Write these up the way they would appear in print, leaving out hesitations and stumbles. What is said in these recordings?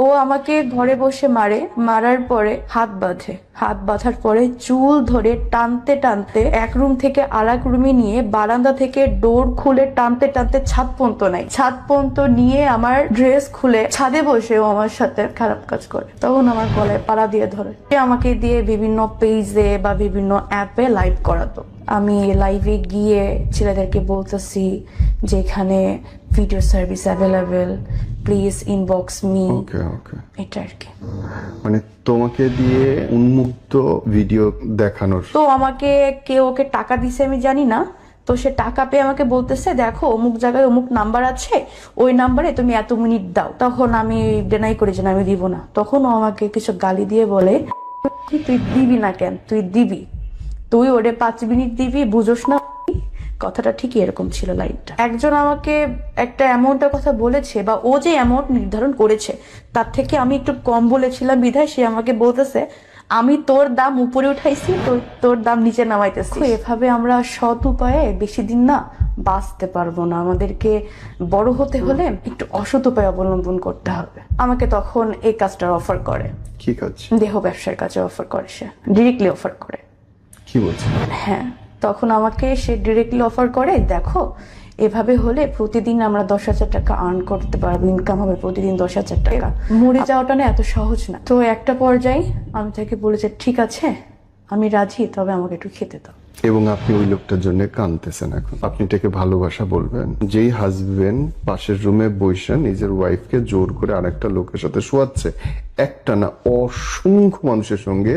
ও আমাকে ঘরে বসে মারে, মারার পরে হাত বাঁধে, হাত বাঁধার পরে চুল ধরে টানতে টানতে এক রুম থেকে আর এক রুমে নিয়ে বারান্দা থেকে ডোর খুলে টানতে টানতে ছাদ পর্যন্ত নাই, ছাদ পর্যন্ত নিয়ে আমার ড্রেস খুলে ছাদে বসে ও আমার সাথে খারাপ কাজ করে। তখন আমার গলায় পাড়া দিয়ে ধরে, সে আমাকে দিয়ে বিভিন্ন পেজে বা বিভিন্ন অ্যাপে লাইভ করাতো। আমি লাইভে গিয়ে ছেলেদেরকে বলতেছি যে এখানে video service available, please inbox me. Okay okay, এটা আর কি। মানে তোমাকে দিয়ে উন্মুক্ত ভিডিও দেখানোর। তো আমাকে কে ওকে টাকা দিছে আমি জানি না, তো সে টাকা পেয়ে আমাকে বলতেছে দেখো অমুক জায়গায় অমুক নাম্বার আছে, ওই নাম্বারে তুমি এত মিনিট দাও। তখন আমি ডেনাই করি যে না, আমি দিব না। তখন ও আমাকে কিছু গালি দিয়ে বলে তুই দিবি না কেন, তুই দিবি, তুই ওরে 5 মিনিট দিবি, বুঝোস না। কথাটা ঠিকই এরকম ছিল লাইনটা। একজন আমাকে একটা অ্যামাউন্টের কথা বলেছে, বা ও যে অ্যামাউন্ট নির্ধারণ করেছে তার থেকে আমি একটু কম বলেছিলাম বিধায় সে আমাকে বলতেছে আমি তোর দাম উপরে উঠাইছি, তোর দাম নিচে নামাইতেছি। এভাবে আমরা সৎ উপায়ে বেশি দিন না বাঁচতে পারবো না। আমাদেরকে বড় হতে হলে একটু অসৎ উপায় অবলম্বন করতে হবে। আমাকে তখন এই কাজটার অফার করে। কি কাজ? দেহ ব্যবসার কাজে অফার করে, সে ডিরেক্টলি অফার করে। কি বলছে? হ্যাঁ, তখন আমাকে সে ডিরেক্টলি অফার করে, দেখো এভাবে হলে প্রতিদিন আমরা 10,000 টাকা আর্ন করতে পারবো, ইনকাম হবে প্রতিদিন 10,000 টাকা। মরে যাওয়াটা না এত সহজ না। তো একটা পর্যায়ে আমি তাকে বলেছি ঠিক আছে আমি রাজি, তবে আমাকে একটু খেতে দাও। এবং আপনি ওই লোকটার জন্য কাঁদতেছেন। এখন আপনি এটাকে ভালোবাসা বলবেন? যেই হাজবেন্ড পাশের রুমে বসে নিজের ওয়াইফকে জোর করে আরেকটা লোকের সাথে শোয়াচ্ছে, একটা না অসংখ্য মানুষের সঙ্গে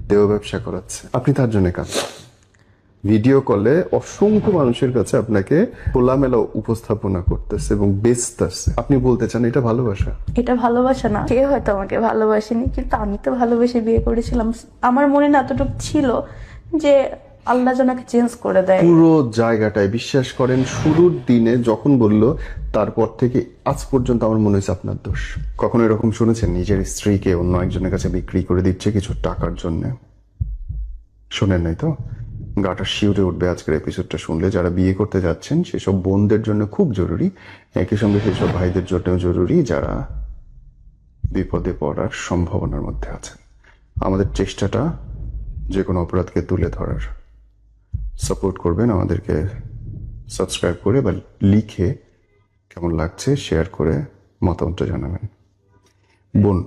দেহ ব্যবসা করাচ্ছে, আপনি তার জন্য কাঁদছেন। ভিডিও কলে অসংখ্য মানুষের কাছে আপনাকে খোলামেলা উপস্থাপনা করতেছে এবং বেচতেছে, আপনি বলতে চান এটা ভালোবাসা? এটা ভালোবাসা না। সে হয়তো আমাকে ভালোবাসেনি, কিন্তু আমি তো ভালোবেসে বিয়ে করেছিলাম। আমার মনে না এতটুকু ছিল যে আল্লাহ জনাকে চেঞ্জ করে দেয়। পুরো জায়গাটায় বিশ্বাস করেন, শুরুর দিনে যখন বললো তারপর থেকে আজ পর্যন্ত আমার মনে হয়েছে আপনার দোষ। কখনো এরকম শুনেছেন নিজের স্ত্রীকে অন্য একজনের কাছে বিক্রি করে দিচ্ছে কিছু টাকার জন্য? শোনেন নাই তো? গাটা শিউরে উঠবে আজকের এপিসোডটা শুনলে। যারা বিয়ে করতে যাচ্ছেন সেসব বোনদের জন্য খুব জরুরি, একই সঙ্গে সেসব ভাইদের জন্যও জরুরি যারা বিপদে পড়ার সম্ভাবনার মধ্যে আছেন। আমাদের চেষ্টাটা যে কোনো অপরাধকে তুলে ধরার। সাপোর্ট করবেন আমাদেরকে, সাবস্ক্রাইব করে বা লিখে কেমন লাগছে শেয়ার করে মতামতটা জানাবেন। বোন,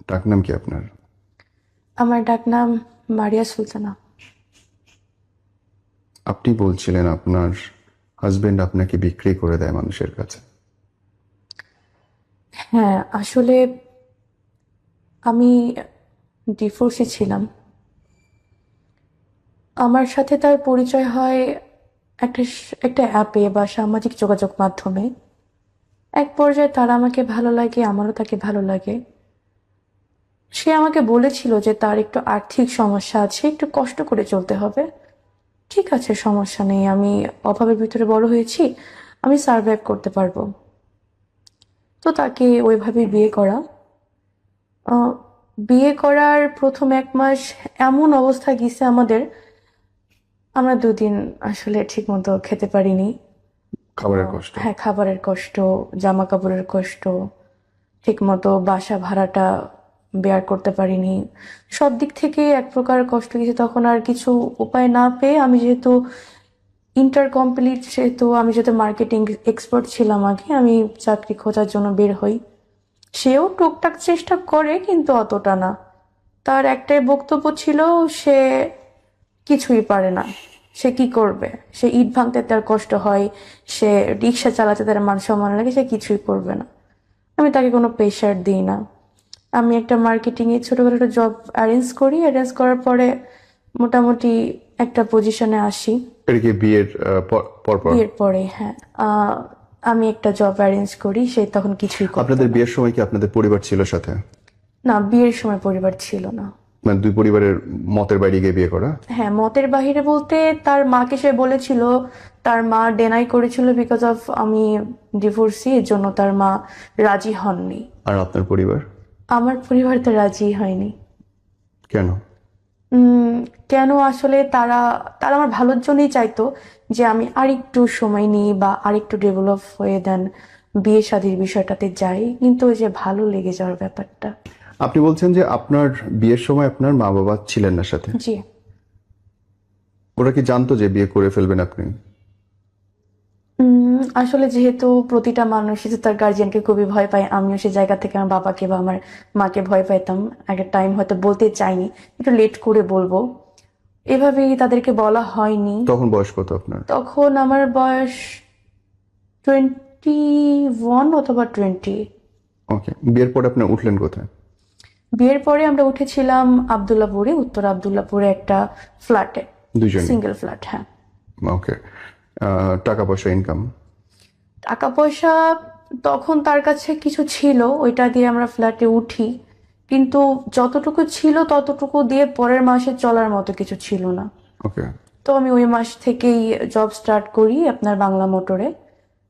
ডাক নাম কি আপনার? আমার ডাক নাম মারিয়া সুলতানা। আপনি বলছিলেন আপনার হাজবেন্ড আপনাকে বিক্রি করে দেয় মানুষের কাছে। হ্যাঁ, আসলে আমি ডিভোর্সে ছিলাম। আমার সাথে তার পরিচয় হয় একটা একটা অ্যাপে বা সামাজিক যোগাযোগ মাধ্যমে। এক পর্যায়ে তার আমাকে ভালো লাগে, আমারও তাকে ভালো লাগে। সে আমাকে বলেছিল যে তার একটু আর্থিক সমস্যা আছে, একটু কষ্ট করে চলতে হবে। ঠিক আছে, সমস্যা নেই, আমি অভাবের ভিতরে বড় হয়েছি, আমি সার্ভাইভ করতে পারবো। তো তাকে ওইভাবে বিয়ে করা। আহ, বিয়ে করার প্রথম 1 মাস এমন অবস্থা গেছে আমাদের, আমরা 2 দিন আসলে ঠিক মতো খেতে পারিনি। খাবারের কষ্ট? হ্যাঁ, খাবারের কষ্ট, জামা কাপড়ের কষ্ট, ঠিক মতো বাসা ভাড়াটা বেয়ার করতে পারিনি। সব দিক থেকে এক প্রকার কষ্ট গেছে। তখন আর কিছু উপায় না পেয়ে আমি যেহেতু ইন্টার কমপ্লিট, সেহেতু আমি যেহেতু মার্কেটিং এক্সপার্ট ছিলাম আগে, আমি চাকরি খোঁজার জন্য বের হই। সেও টুকটাক চেষ্টা করে কিন্তু অতটা না। তার একটাই বক্তব্য ছিল, সে কিছুই পারে না, সে কি করবে, সে ইট ভাঙতে তার কষ্ট হয়, সে রিক্সা চালাতে তার মান সম্মান লাগে, সে কিছুই করবে না। আমি তাকে কোনো প্রেশার দিই না। আমি একটা মার্কেটিংয়ে ছোটখাটো একটা জব অ্যারেঞ্জ করি, অ্যারেঞ্জ করার পরে মোটামুটি একটা পজিশনে আসি। এটা কি বিয়ের পর পর? বিয়ের পরে, হ্যাঁ। আমি একটা জব অ্যারেঞ্জ করি, সে তখন কিছুই করতো আপনাদের না। বিয়ের সময় কি আপনাদের পরিবার ছিল সাথে? না, বিয়ের সময় পরিবার ছিল না। মানে দুই পরিবারের মতের বাইরে গিয়ে বিয়ে করা? হ্যাঁ, মতের বাহিরে বলতে তার মাকে সে বলেছিল, তার মা ডেনাই করেছিল বিকজ অফ আমি ডিভোর্সি, এর জন্য তার মা রাজি হননি। আর আপনার পরিবার? আমার পরিবার তো রাজি হয়নি। কেন? কেন আসলে তারা তারা আমার ভালোর জন্যই চাইতো যে আমি আরেকটু সময় নিই বা আরেকটু ডেভেলপ হয়ে দেন বিয়ে শাদীর বিষয়টাতে যাই, কিন্তু ওই যে ভালো লেগে যাওয়ার ব্যাপারটা। আপনি বলছেন যে আপনার বিয়ের সময় আপনার মা বাবা ছিলেন না সাথে, জি। ওরা কি জানতো যে বিয়ে করে ফেলবেন আপনি? আসলে যেহেতু প্রতিটা মানুষই তো তার গার্জিয়ানকে খুবই ভয় পায়, আমিও সে জায়গা থেকে আমার বাবাকে বা আমার মাকে ভয় পাইতাম। একটা টাইম হয়তো বলতে চাইনি, একটু লেট করে বলবো, এভাবেই তাদেরকে বলা হয়নি। তখন বয়স কত আপনার? তখন আমার বয়স 21 অথবা 20। ওকে, বিয়ের পরে আপনি উঠলেন কোথায়? বিয়ের পরে আমরা উঠেছিলাম আবদুল্লাপুরে, উত্তর আবদুল্লাপুরে একটা ফ্ল্যাটে, দুজনে? Single flat. হ্যাঁ। ওকে। টাকা পয়সা ইনকাম? টাকা পয়সা তখন তার কাছে কিছু ছিল, ওইটা দিয়ে আমরা ফ্ল্যাটে উঠি, কিন্তু যতটুকু ছিল ততটুকু দিয়ে পরের মাসে চলার মতো কিছু ছিল না। ওকে। তো আমি ওই মাস থেকেই জব স্টার্ট করি আপনার বাংলা মোটরে।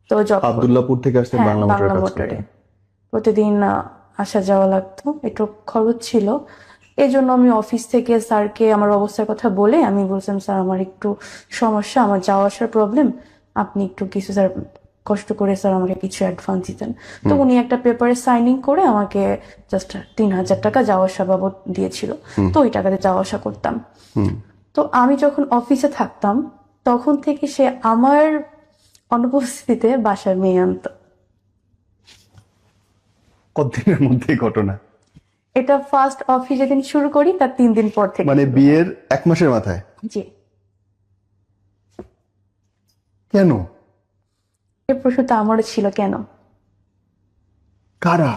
তো জব, আব্দুল্লাহপুর থেকে আসতে হ্যাঁ বাংলা মোটরে বাংলা কাজ মোটরে করতেন? প্রতিদিন আসা যাওয়া লাগতো, একটু খরচ ছিল। এই জন্য আমি অফিস থেকে স্যারকে আমার অবস্থার কথা বলে আমি বলছিলাম, স্যার আমার একটু সমস্যা, আমার যাওয়া আসার প্রবলেম, আপনি একটু কিছু স্যার কষ্ট করে স্যার আমাকে কিছু অ্যাডভান্স দিতেন। তো উনি একটা পেপারে সাইনিং করে আমাকে জাস্ট 3,000 টাকা যাওয়া আসা বাবদ দিয়েছিল। তো ওই টাকাতে যাওয়া আসা করতাম। তো আমি যখন অফিসে থাকতাম তখন থেকে সে আমার অনুপস্থিতিতে বাসায় মেয়ে আনতো। কতদিনের মধ্যে এই ঘটনা? এটা ফার্স্ট অফিস যেদিন শুরু করি তার 3 দিন পর থেকে মানে শুরু হয়। বিয়ের 1 মাসের মাথায়? জি। কেন? এই প্রশ্নটা আমারও ছিল, কেন। কারা?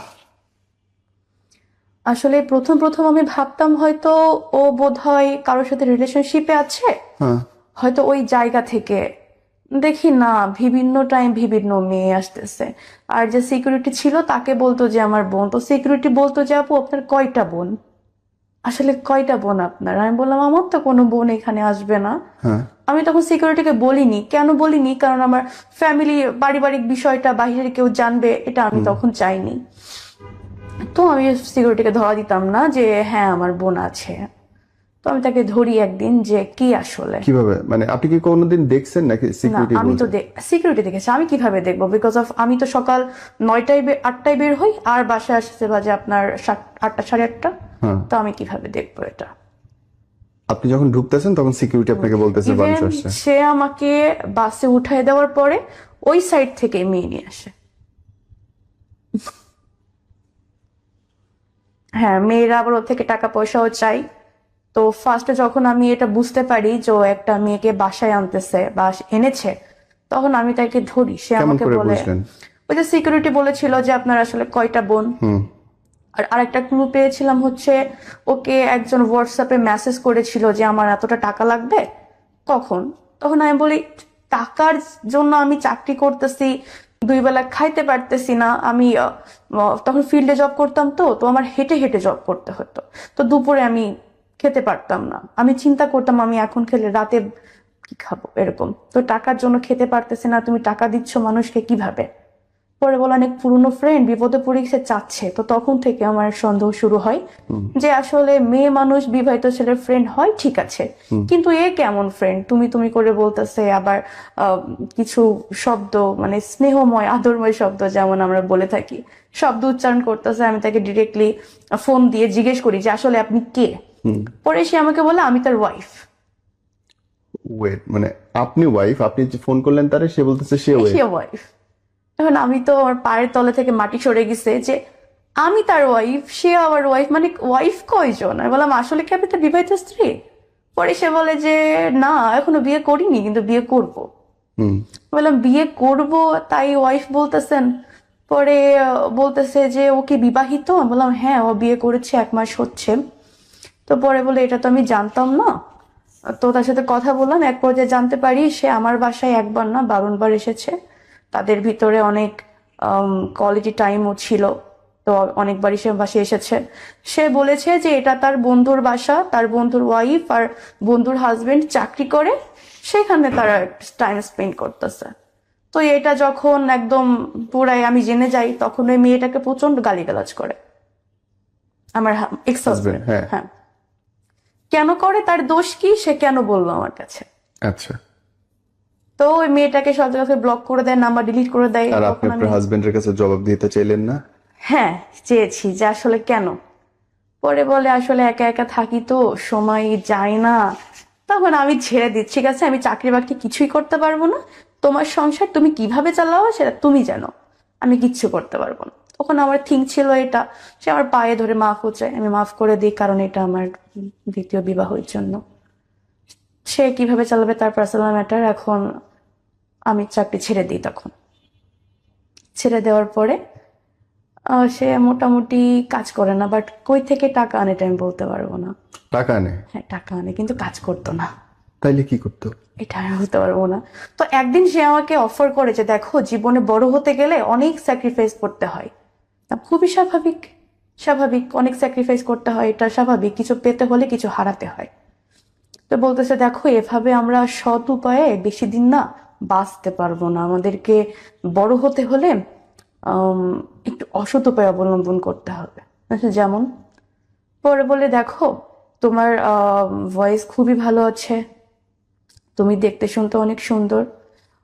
আসলে প্রথম প্রথম আমি ভাবতাম হয়তো ও বোধহয় কারোর সাথে রিলেশনশিপে আছে, হ্যাঁ। হয়তো ওই জায়গা থেকে। দেখি না, বিভিন্ন টাইম বিভিন্ন মেয়ে আসতেছে। আর যে সিকিউরিটি ছিল তাকে বলতো যে আমার বোন, তো সিকিউরিটি বলতো যে আপু আপনার কয়টা বোন, আসলে কয়টা বোন আপনার। আমি বললাম আমার তো কোনো বোন এখানে আসবে না। হ্যাঁ। আমি তখন সিকিউরিটিকে বলিনি, কেন বলিনি, কারণ আমার ফ্যামিলি পারিবারিক বিষয়টা বাইরের কেউ জানবে, এটা আমি তখন চাইনি। তো আমি সিকিউরিটিকে ধরা দিতাম না যে হ্যাঁ আমার বোন আছে। তো আমি তাকে ধরি একদিন যে কি আসলে। কিভাবে, মানে আপনি কি কোনোদিন দেখছেন নাকি না, সিকিউরিটি আমি তো বলছে? সিকিউরিটি দেখেছি, আমি কিভাবে দেখবো, বিকজ অফ আমি তো সকাল 9টায় 8টায় বের হই আর বাসায় আসতে বাজে আপনার 8টা, সাড়ে 8টা। হ্যাঁ। তো আমি কিভাবে দেখবো এটা। আপনি যখন ঢুকতেছেন তখন সিকিউরিটি আপনাকে বলতেছে ইভেন মানুষ আসছে? সে আমাকে বাসে উঠায় দেওয়ার পরে ওই সাইড থেকে মেয়ে নিয়ে আসে। হ্যাঁ, মেয়েরা আবার ওর থেকে টাকা পয়সাও চাই। তো ফার্স্টে যখন আমি এটা বুঝতে পারি যে ও একটা মেয়েকে বাসায় আনতেছে বা এনেছে, তখন আমি তাকে ধরি। সে কেমন আমাকে করে বলে, বুঝলেন? ওই যে সিকিউরিটি বলেছিল যে আপনার আসলে কয়টা বোন। আর আরেকটা ক্লু পেয়েছিলাম হচ্ছে, ওকে একজন হোয়াটসঅ্যাপে মেসেজ করেছিল যে আমার এতটা টাকা লাগবে। তখন তখন আমি বলি, টাকার জন্য আমি চাকরি করতেছি, 2 বেলা খাইতে পারতেছি না আমি। তখন ফিল্ডে জব করতাম, তো তো আমার হেঁটে হেঁটে জব করতে হতো। তো দুপুরে আমি খেতে পারতাম না, আমি চিন্তা করতাম আমি এখন খেলে রাতে কি খাবো, এরকম। তো টাকার জন্য খেতে পারতেছি না, তুমি টাকা দিচ্ছ মানুষকে কিভাবে। পরে বলে অনেক পুরনো ফ্রেন্ড বিপদে পড়ে গেছে চাচ্ছে। তো তখন থেকে আমার সন্দেহ শুরু হয় যে আসলে মেয়ে মানুষ বিবাহিত ছেলের ফ্রেন্ড হয় ঠিক আছে, কিন্তু এ কেমন ফ্রেন্ড, তুমি তুমি করে বলতেছে। আবার কিছু শব্দ মানে স্নেহময় আদরময় শব্দ যেমন আমরা বলে থাকি, শব্দ উচ্চারণ করতেছে। আমি তাকে ডিরেক্টলি ফোন দিয়ে জিজ্ঞেস করি যে আসলে আপনি কে। পরে সে আমাকে বলে আমি তার ওয়াইফ। ওয়েট, মানে আপনি ওয়াইফ, আপনি যে ফোন করলেন তারে, সে বলতেছে সে সে ওয়াইফ? ওয়াইফ। এখন আমি তো আমার পায়ের তলে থেকে মাটি সরে গেছে যে আমি তার ওয়াইফ, সে আবার ওয়াইফ, মানে ওয়াইফ কয়জন। আমি বললাম আসলে কি আপনি তার বিবাহিত স্ত্রী। পরে সে বলে যে না এখনো বিয়ে করিনি, কিন্তু বিয়ে করব। বললাম বিয়ে করব তাই ওয়াইফ বলতেছেন। পরে বলতেছে যে ও কি বিবাহিত। আমি বললাম হ্যাঁ ও বিয়ে করেছে, 1 মাস হচ্ছে। তো পরে বলে এটা তো আমি জানতাম না। তো তার সাথে কথা বললাম, এক পর্যায়ে জানতে পারি সে আমার বাসায় একবার না 12বার এসেছে। তাদের ভিতরে অনেক কোয়ালিটি টাইমও ছিল। তো অনেকবারই সে বাসায় এসেছে। সে বলেছে যে এটা তার বন্ধুর বাসা, তার বন্ধুর ওয়াইফ আর বন্ধুর হাজবেন্ড চাকরি করে, সেখানে তারা টাইম স্পেন্ড করতেছে। তো এটা যখন একদম পুরাই আমি জেনে যাই, তখন ওই মেয়েটাকে প্রচন্ড গালিগালাজ করে আমার এক্স হাজবেন্ড। হ্যাঁ। হ্যাঁ, কেন করে, তার দোষ কি, সে কেন বললো আমার কাছে। আচ্ছা। তো ওই মেয়েটাকে সব জায়গা থেকে ব্লক করে দেয়, নাম্বার ডিলিট করে দেয়। আর আপনি তখন আমি আপনার হাজবেন্ডের কাছে জবাব দিতে চাইলেন না? হ্যাঁ চেয়েছি যে আসলে কেন। পরে বলে আসলে একা একা থাকি তো সময় যায় না। তখন আমি ছেড়ে দিচ্ছি, ঠিক আছে আমি চাকরি বাকরি কিছুই করতে পারবো না, তোমার সংসার তুমি কিভাবে চালাও সেটা তুমি জানো, আমি কিচ্ছু করতে পারবো না। তখন আমার থিঙ্ক ছিল এটা, সে আমার পায়ে ধরে মাফও চায়, আমি মাফ করে দিই, কারণ এটা আমার দ্বিতীয় বিবাহের জন্য। সে কিভাবে চালাবে তার পার্সোনাল ম্যাটার। এখন আমি চাকরি ছেড়ে দিই। তখন ছেড়ে দেওয়ার পরে সে মোটামুটি কাজ করে না, বাট কই থেকে টাকা আনে এটা আমি বলতে পারবো না। টাকা নেই? হ্যাঁ টাকা আনে, কিন্তু কাজ করতো না। তাইলে কি করতো? এটা আমি বলতে পারবো না। তো একদিন সে আমাকে অফার করে যে দেখো জীবনে বড় হতে গেলে অনেক স্যাক্রিফাইস করতে হয়। খুবই স্বাভাবিক, স্বাভাবিক অনেক স্যাক্রিফাইস করতে হয়, এটা স্বাভাবিক, কিছু পেতে হলে কিছু হারাতে হয়। তো বলতেছে দেখো এভাবে আমরা সৎ উপায়ে বেশি দিন না বাঁচতে পারবো না, আমাদেরকে বড় হতে হলে আম, একটু অসৎ উপায় অবলম্বন করতে হবে। আচ্ছা যেমন, পরে বলে দেখো তোমার ভয়েস খুবই ভালো আছে, তুমি দেখতে শুনতে অনেক সুন্দর,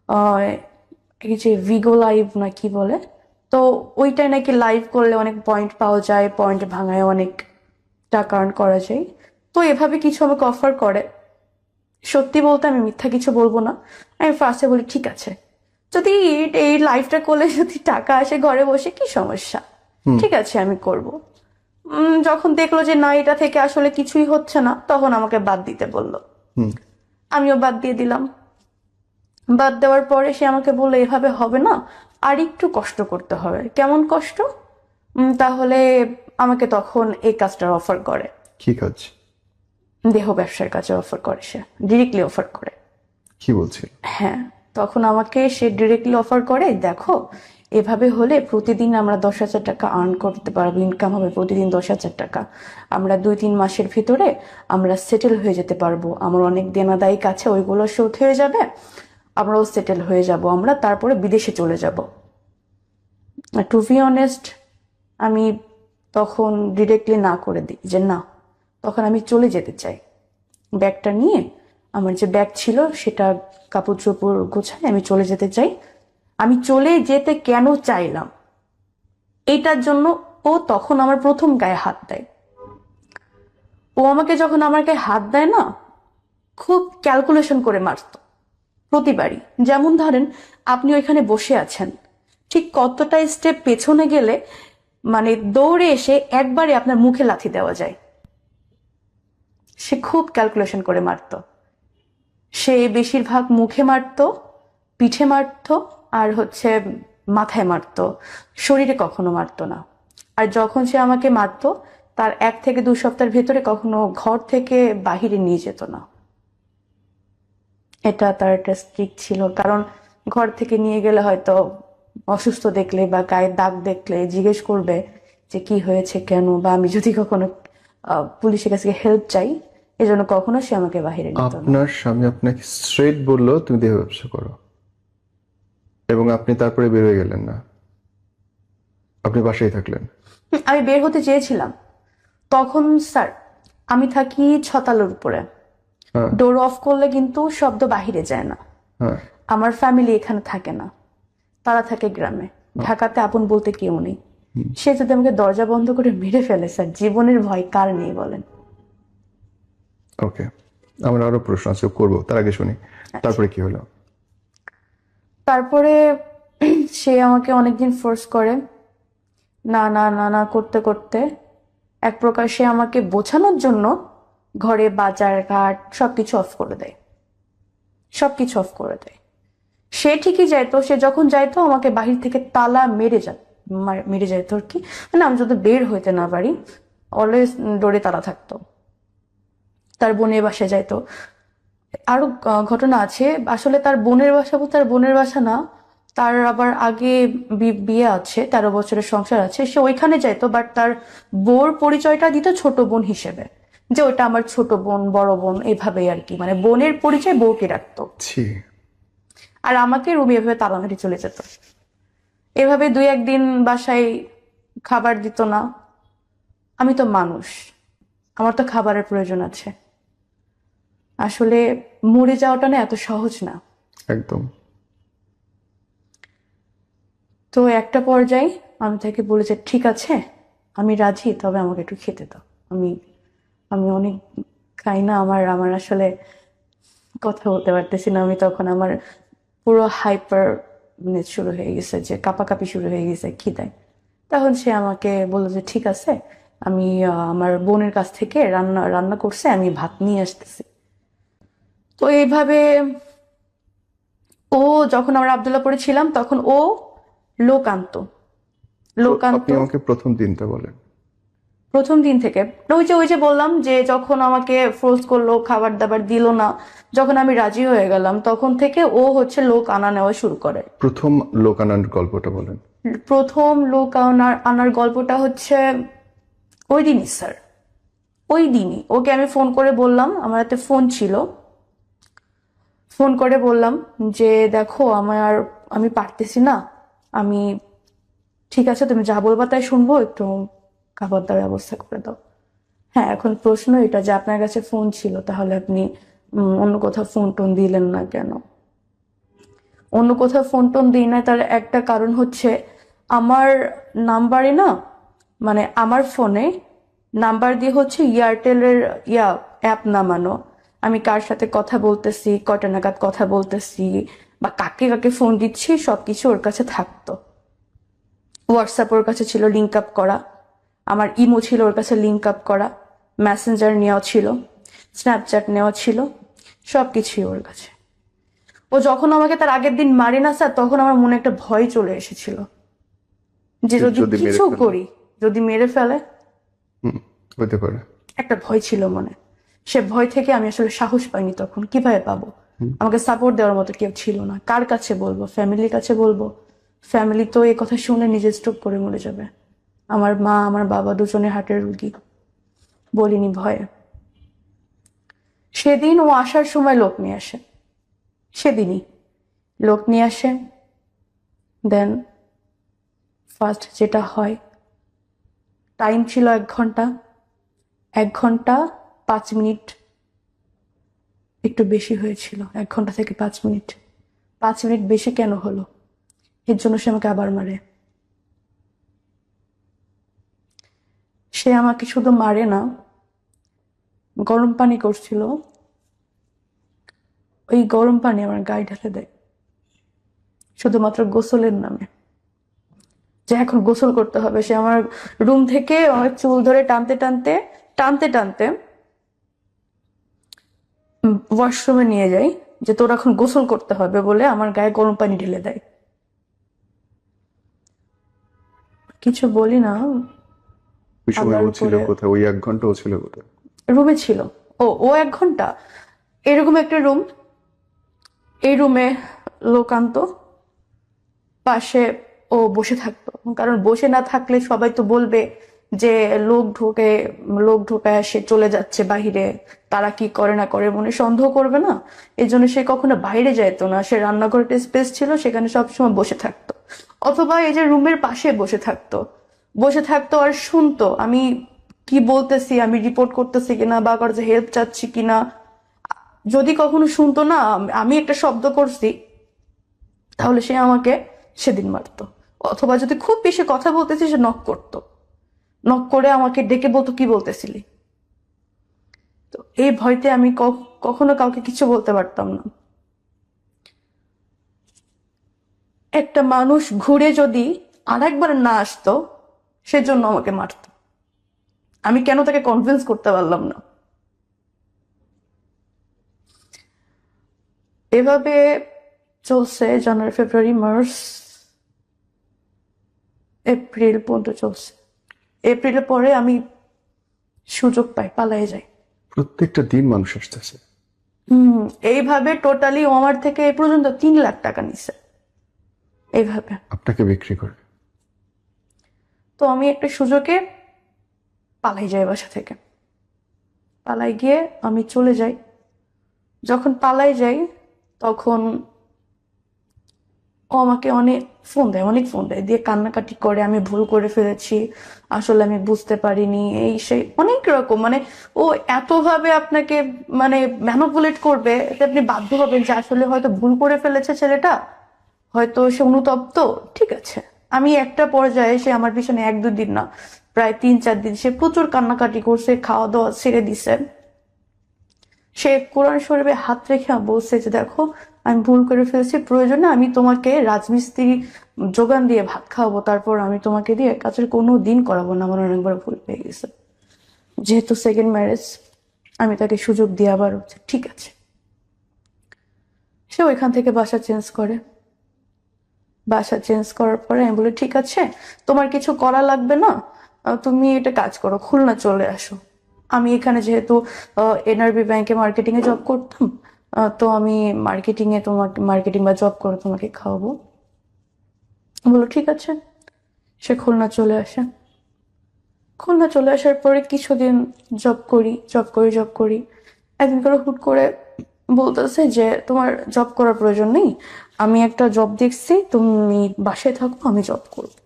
আহ, এই যে ভিগো লাইভ না কি বলে, তো ওইটাই নাকি লাইভ করলে অনেক পয়েন্ট পাওয়া যায়, পয়েন্ট ভাঙায় অনেক টাকা আর্ন করা যায়। তো এভাবে কিছু আমাকে অফার করে। সত্যি বলতে আমি মিথ্যা কিছু বলবো না, আমি ফার্স্টে বলি ঠিক আছে, যদি এই লাইফটা করলে যদি টাকা আসে ঘরে বসে কি সমস্যা, ঠিক আছে আমি করব। যখন দেখলো যে না এটা থেকে আসলে কিছুই হচ্ছে না, তখন আমাকে বাদ দিতে বললো। হুম। আমিও বাদ দিয়ে দিলাম। বাদ দেওয়ার পরে সে আমাকে বললো এভাবে হবে না, আর একটু কষ্ট করতে হবে। কেমন কষ্ট? তাহলে আমাকে তখন এই কাজটার অফার করে। কি কাজ? দেহ ব্যবসার কাজে অফার করে, সে ডিরেক্টলি অফার করে। কি বলছিল? হ্যাঁ, তখন আমাকে সে ডিরেক্টলি অফার করে দেখো এভাবে হলে প্রতিদিন আমরা 10,000 টাকা আর্ন করতে পারবো, ইনকাম হবে প্রতিদিন 10,000 টাকা, আমরা 2-3 মাসের ভিতরে আমরা সেটেল হয়ে যেতে পারবো, আমার অনেক দেনাদায়িক আছে ওইগুলো শোধ হয়ে যাবে, আমরাও সেটেল হয়ে যাব, আমরা তারপরে বিদেশে চলে যাব। টু বি অনেস্ট, আমি তখন ডিরেক্টলি না করে দিই যে না, তখন আমি চলে যেতে চাই। ব্যাগটা নিয়ে, আমার যে ব্যাগ ছিল সেটা কাপড় চোপড় গোছায় আমি চলে যেতে চাই। আমি চলে যেতে কেন চাইলাম এইটার জন্য ও তখন আমার প্রথম গায়ে হাত দেয়। ও আমাকে যখন আমার গায়ে হাত দেয় না, খুব ক্যালকুলেশন করে মারতো প্রতিবারই। যেমন ধরেন আপনি ওইখানে বসে আছেন, ঠিক কতটা স্টেপ পেছনে গেলে মানে দৌড়ে এসে একবারে আপনার মুখে লাথি দেওয়া যায়। সে খুব ক্যালকুলেশন করে মারতো। সে বেশিরভাগ মুখে মারতো, পিঠে মারতো, আর হচ্ছে মাথায় মারতো, শরীরে কখনো মারতো না। আর যখন সে আমাকে মারতো তার 1 থেকে 2 সপ্তাহের ভেতরে কখনো ঘর থেকে বাহিরে নিয়ে যেত না। এটা তার একটা স্ট্রিক্ট ছিল, কারণ ঘর থেকে নিয়ে গেলে হয়তো অসুস্থ দেখলে বা গায়ে দাগ দেখলে জিজ্ঞেস করবে যে কি হয়েছে কেন, বা আমি যদি কখনো পুলিশের কাছে হেল্প চাই, এজন্য কখনো সে আমাকে বাহিরে নিত না। আপনার স্বামী আপনাকে স্ট্রেট বললো তুমি দেহ ব্যবসা করো, এবং আপনি তারপরে বের হয়ে গেলেন না, আপনি বাসায় থাকলেন? আমি বের হতে চেয়েছিলাম তখন স্যার, আমি থাকি 6 তলার উপরে, হ্যাঁ। ডোর অফ করলে কিন্তু শব্দ বাহিরে যায় না। হ্যাঁ। আমার ফ্যামিলি এখানে থাকে না, তারা থাকে গ্রামে, ঢাকাতে আপন বলতে কেউ নেই। সে যদি আমাকে দরজা বন্ধ করে মেরে ফেলে স্যার, জীবনের ভয় কার নেই বলেন? ওকে, আমার আরো প্রশ্ন আছে করবো, তার আগে শুনি তারপরে কি হলো। তারপরে সে আমাকে অনেকদিন ফোর্স করে, না না না না করতে করতে এক প্রকার সে আমাকে বোঝানোর জন্য ঘরে বাজার ঘাট সবকিছু অফ করে দেয়, সবকিছু অফ করে দেয়। সে ঠিকই যাইতো, সে যখন যাইতো আমাকে বাহির থেকে তালা মেরে যাইতো আর কি, মানে আমি যদি বের হইতে না পারি, অলওয়েজ ডোরে তালা থাকতো। তার বোনের বাসায় যাইতো। আরো ঘটনা আছে, আসলে তার বোনের বাসা বলতে তার বোনের বাসা না, তার আবার আগে বিয়ে আছে, 13 বছরের সংসার আছে, সে ওইখানে যাইতো, বাট তার বোর পরিচয়টা দিত ছোট বোন হিসেবে, যে ওইটা আমার ছোট বোন বড় বোন এভাবেই আর কি, মানে বোনের পরিচয় বউকে রাখতো। ছি। আর আমাকে রুমে এভাবে তালা মেরে চলে যেত। এভাবে 2-1 দিন বাসায় খাবার দিত না। আমি তো মানুষ, আমার তো খাবারের প্রয়োজন আছে। আসলে মরে যাওয়াটা না এত সহজ না। একদম। তো একটা পর্যায়ে আমি তাকে বলে যে ঠিক আছে আমি রাজি, তবে আমাকে একটু খেতে দাও। আমি আমি অনেক খাই না, আমার আমার আসলে কথা বলতে পারতেছি না আমি তখন। আমার পুরো হাইপার শুরু হয়ে গেছে, যে কাঁপাকাঁপি শুরু হয়ে গেছে খিদায়। তখন সে আমাকে বললো যে ঠিক আছে, আমি আমার বোনের কাছ থেকে রান্না রান্না করছে, আমি ভাত নিয়ে আসতেছি। তো এইভাবে ও, যখন আমরা আবদুল্লাপুরে ছিলাম তখন ও লোক আনতো, লোক আপনি আনতো আমাকে প্রথম দিনটা বলেন। প্রথম দিন থেকে। ওই যে বললাম যে যখন আমাকে ফোর্স করলো, খাবার দাবার দিল না, যখন আমি রাজি হয়ে গেলাম তখন থেকে ও হচ্ছে লোক আনা নেওয়া শুরু করে। প্রথম লোকানন্দ গল্পটা বলেন। প্রথম লোক আনার আনার গল্পটা হচ্ছে ওই দিনই স্যার, ওই দিনই ওকে আমি ফোন করে বললাম, আমার হাতে ফোন ছিল, ফোন করে বললাম যে দেখো আমি পারতেছি না, আমি ঠিক আছে তুমি যা বলবা তাই শুনবো, একটু খাবার দাবার ব্যবস্থা করে দাও। হ্যাঁ, এখন প্রশ্ন এটা যে আপনার কাছে ফোন ছিল, তাহলে আপনি অন্য কোথাও ফোন টোন দিলেন না কেন? অন্য কোথাও ফোন টোন দিই না, তার একটা কারণ হচ্ছে আমার নাম্বারে না, মানে আমার ফোনে নাম্বার দিয়ে হচ্ছে এয়ারটেলের অ্যাপ নামানো। আমি কার সাথে কথা বলতেছি, কয়টা নাগাদ কথা বলতেছি, বা কাকে কাকে ফোন দিচ্ছি, সবকিছু ওর কাছে থাকতো। হোয়াটসঅ্যাপ ওর কাছে ছিল লিঙ্ক আপ করা, আমার ইমো ছিল ওর কাছে লিঙ্ক আপ করা, মেসেঞ্জার নেওয়া ছিল, স্ন্যাপচ্যাট নেওয়া ছিল, সবকিছুই ওর কাছে। ও যখন আমাকে তার আগের দিন মারে না স্যার, তখন আমার মনে একটা ভয় চলে এসেছিল যে যদি যদি মেরে কিছু ফেলে? করি, যদি মেরে ফেলে। হতে পারে। একটা ভয় ছিল মনে। সে ভয় থেকে আমি আসলে সাহস পাইনি তখন। কিভাবে পাবো? আমাকে সাপোর্ট দেওয়ার মতো কেউ ছিল না। কার কাছে বলবো? ফ্যামিলির কাছে বলবো? ফ্যামিলি তো এই কথা শুনে নিজে স্ট্রোক করে মরে যাবে। আমার মা, আমার বাবা দুজনে হার্টের রুগী। বলিনি ভয়ে। সেদিন ও আসার সময় লোক নিয়ে আসে, সেদিনই লোক নিয়ে আসে। দেন ফার্স্ট যেটা হয়, টাইম ছিল 1 ঘন্টা, 1 ঘন্টা 5 মিনিট, একটু বেশি হয়েছিল, 1 ঘন্টা থেকে 5 মিনিট। 5 মিনিট বেশি কেন হলো, এর জন্য সে আমাকে আবার মারে। সে আমাকে শুধু মারে না, গরম পানি করছিল, ওই গরম পানি আমার গায়ে ঢেলে দেয়, শুধুমাত্র গোসলের নামে, যে এখন গোসল করতে হবে। সে আমার রুম থেকে আমার চুল ধরে টানতে টানতে টানতে টানতে ওয়াশরুমে নিয়ে যাই, যে তোর এখন গোসল করতে হবে বলে আমার গায়ে গরম পানি ঢেলে দেয়। কিছু বলি না। ওই সময় ও আল্লাহর ছিল উপরে কোথায়? ওই 1 ঘন্টা ও ছিল কোথায়? রুমে ছিল। ও 1 ঘন্টা, এরকম একটা রুম, এই রুমে লোক আনতো, পাশে ও বসে থাকতো। কারণ বসে না থাকলে সবাই তো বলবে যে লোক ঢোকায় সে চলে যাচ্ছে বাহিরে, তারা কি করে না করে মনে সন্দেহ করবে না। এই জন্য সে কখনো বাইরে যাইতো না, সে রান্নাঘরে স্পেস ছিল, সেখানে সবসময় বসে থাকতো। অথবা এই যে রুমের পাশে বসে থাকতো আর শুনতো আমি কি বলতেছি, আমি রিপোর্ট করতেছি কিনা, বা কারো হেল্প চাচ্ছি কিনা। যদি কখনো শুনতো না আমি একটা শব্দ করছি, তাহলে সে আমাকে সেদিন মারতো। অথবা যদি খুব বেশি কথা বলতেছি, সে নক করতো, নক করে আমাকে ডেকে বলতো কি বলতেছিলি। তো এই ভয়তে আমি কখনো কাউকে কিছু বলতে পারতাম না। একটা মানুষ ঘুরে যদি আরেকবার না আসতো, সেজন্য আমাকে মারতো। আমি কেন তাকে কনভিন্স করতে পারলাম না। এভাবে চলছে জানুয়ারি, ফেব্রুয়ারি, মার্চ, এপ্রিল পর্যন্ত চলছে। এপ্রিলের পরে আমি সুযোগ পাই, পালাই যাই। প্রত্যেকটা দিন মানুষ আসতেছে। এইভাবে টোটালি ও আমার থেকে এই পর্যন্ত 3 লাখ টাকা নিছে এইভাবে। আপনাকে বিক্রি করে। তো আমি একটা সুযোগে পালাই যাই বাসা থেকে। পালাই গিয়ে আমি চলে যাই। যখন পালাই যাই তখন ও আমাকে অনেক ফোন দেয় দিয়ে কান্নাকাটি করে, আমি ভুল করে ফেলেছি, আসলে আমি বুঝতে পারিনি, এই সেই অনেক রকম, মানে ও এতভাবে আপনাকে মানে ম্যানুপুলেট করবে যে আপনি বাধ্য হবেন যে আসলে হয়তো ভুল করে ফেলেছে ছেলেটা, হয়তো সে অনুতপ্ত। ঠিক আছে, আমি একটা পর্যায়ে সে আমার পিছনে 1-2 দিন না, প্রায় 3-4 দিন সে প্রচুর কান্নাকাটি করছে, খাওয়া দাওয়া ছেড়ে দিছে। সে কোরআন শরীফে হাত রেখে বলছে যে দেখো, আমি ভুল করে ফেলেছি, প্রয়োজনে আমি তোমাকে রাজমিস্ত্রি যোগান দিয়ে ভাত খাওয়াবো, তারপর আমি তোমাকে দিয়ে কাজের কোনো দিন করাবো না, আমার অনেকবার ভুল হয়ে গেছে। যেহেতু সেকেন্ড ম্যারেজ, আমি তাকে সুযোগ দিয়ে আবার হচ্ছে ঠিক আছে। সে ওইখান থেকে বাসা চেঞ্জ করার পরে আমি বলি ঠিক আছে, তোমার কিছু করা লাগবে না, তুমি এটা কাজ করো, খুলনা চলে আসো। আমি এখানে যেহেতু এনআরবি ব্যাংকে মার্কেটিং এ জব করতাম, তো আমি মার্কেটিং বা জব করে তোমাকে খাওয়াবো। বলো ঠিক আছে। সে খুলনা চলে আসার পরে কিছুদিন জব করি। একদিন করে হুট করে বলতেছে যে তোমার জব করার প্রয়োজন নেই, আমি একটা জব দেখছি, তুমি বাসায় থাকো, আমি জব করবো।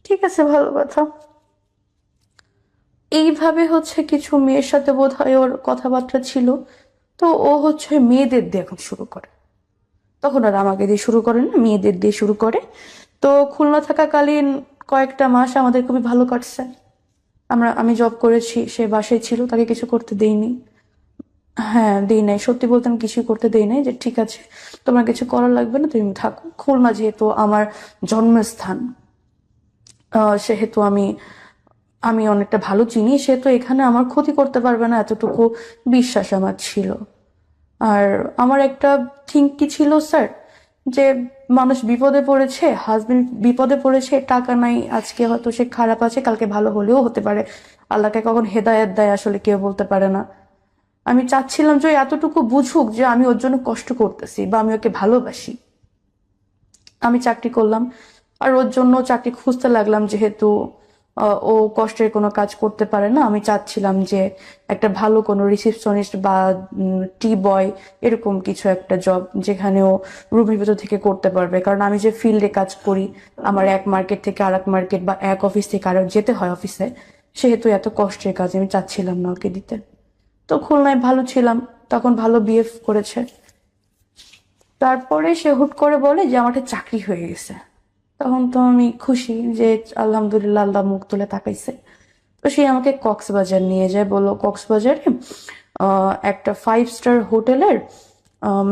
ঠিক আছে, ভালো কথা। এইভাবে হচ্ছে কিছু মেয়ের সাথে বোধ হয় ওর কথাবার্তা ছিল। তো ও হচ্ছে মেয়েদের দিয়ে এখন শুরু করে, তখন আর আমাকে দিয়ে শুরু করে না, মেয়েদের দিয়ে শুরু করে। তো খুলনা থাকাকালীন কয়েকটা মাস আমাদের খুবই ভালো কাটছে। আমি জব করেছি, সে বাসায় ছিল, তাকে কিছু করতে দেইনি। হ্যাঁ, দেই নাই, সত্যি বলতে আমি কিছুই করতে দেই নাই, যে ঠিক আছে তোমার কিছু করার লাগবে না, তুমি থাকো। খুলনা যেহেতু আমার জন্মস্থান, সেহেতু আমি আমি অনেকটা ভালো চিনি, সেহেতু এখানে আমার ক্ষতি করতে পারবে না, এতটুকু বিশ্বাস আমার ছিল। আর আমার একটা থিঙ্ক কি ছিল স্যার, যে মানুষ বিপদে পড়েছে, হাজবেন্ড বিপদে পড়েছে, টাকা নাই, আজকে হয়তো সে খারাপ আছে, কালকে ভালো হলেও হতে পারে, আল্লাহকে কখন হেদায়েত দেয় আসলে কেউ বলতে পারে না। আমি চাচ্ছিলাম যে ও এতটুকু বুঝুক যে আমি ওর জন্য কষ্ট করতেছি বা আমি ওকে ভালোবাসি। আমি চাকরি করলাম, আর ওর জন্য চাকরি খুঁজতে লাগলাম, যেহেতু ও কষ্টের কোনো কাজ করতে পারে না। আমি চাচ্ছিলাম যে একটা ভালো কোনো রিসেপশনিস্ট বা টি বয়, এরকম কিছু একটা জব যেখানে ও রুমের ভিতর থেকে করতে পারবে, কারণ আমি যে ফিল্ডে কাজ করি, আমার এক মার্কেট থেকে আরেক মার্কেট বা এক অফিস থেকে আরেক যেতে হয় অফিসে, সেহেতু এত কষ্টের কাজ আমি চাচ্ছিলাম না ওকে দিতে। তো খুলনায় ভালো ছিলাম, তখন ভালো বিহেভ করেছে। তারপরে সে হুট করে বলে যে আমার একটা চাকরি হয়ে গেছে। তখন তো আমি খুশি যে আলহামদুলিল্লাহ, আল্লাহ মুখ তুলে তাকাইছে। তো সে আমাকে কক্সবাজার নিয়ে যায়, বললো কক্সবাজারে একটা 5 স্টার হোটেলের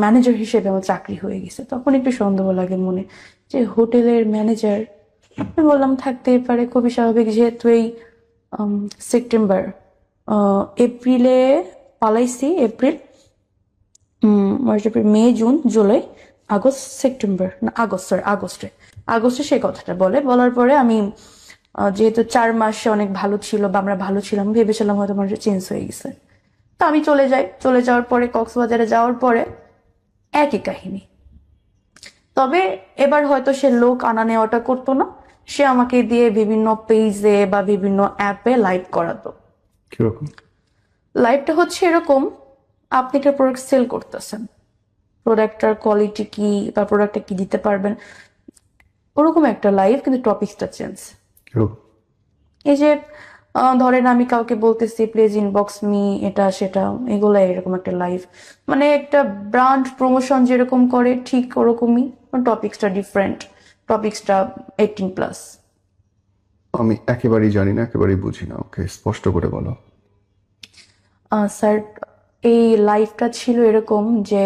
ম্যানেজার হিসেবে আমার চাকরি হয়ে গেছে। তখন একটু সন্দেহ লাগে মনে, যে হোটেলের ম্যানেজার। আমি বললাম থাকতেই পারে, খুবই স্বাভাবিক, যেহেতু এই সেপ্টেম্বর, এপ্রিলে পালাইছি, April, March April May June July August September, না আগস্ট, সরি আগস্টে সেই কথাটা বলার পরে আমি যেহেতু 4 মাসে অনেক ভালো ছিল বা আমরা ভালো ছিলাম, ভেবেছিলাম হয়তো মানুষ চেঞ্জ হয়ে গেছে। তো আমি চলে যাওয়ার পরে, কক্সবাজারে যাওয়ার পরে একই কাহিনী। তবে এবার হয়তো সে লোক আনা নেওয়াটা করতো না, সে আমাকে দিয়ে বিভিন্ন পেজে বা বিভিন্ন অ্যাপে লাইভ করাতো। কিরকম? লাইভটা হচ্ছে এরকম, আপনি একটা প্রোডাক্ট সেল করতেছেন, প্রোডাক্টটার কোয়ালিটি কি বা প্রোডাক্টটা কি দিতে পারবেন, ওরকম একটা লাইভ, কিন্তু টপিকসটা চেঞ্জ। কিরকম? এই যে ধরেন আমি কাউকে বলতেছি প্লিজ ইনবক্স মি, এটা সেটা, এগুলা এরকম একটা লাইভ, মানে একটা ব্র্যান্ড প্রমোশন যেরকম করে ঠিক ওরকমই, টপিকসটা ডিফারেন্ট, টপিকসটা 18+। আমি একেবারেই জানি না, একেবারেই বুঝি না, ওকে স্পষ্ট করে বলো। স্যার, এই লাইভটা ছিল এরকম যে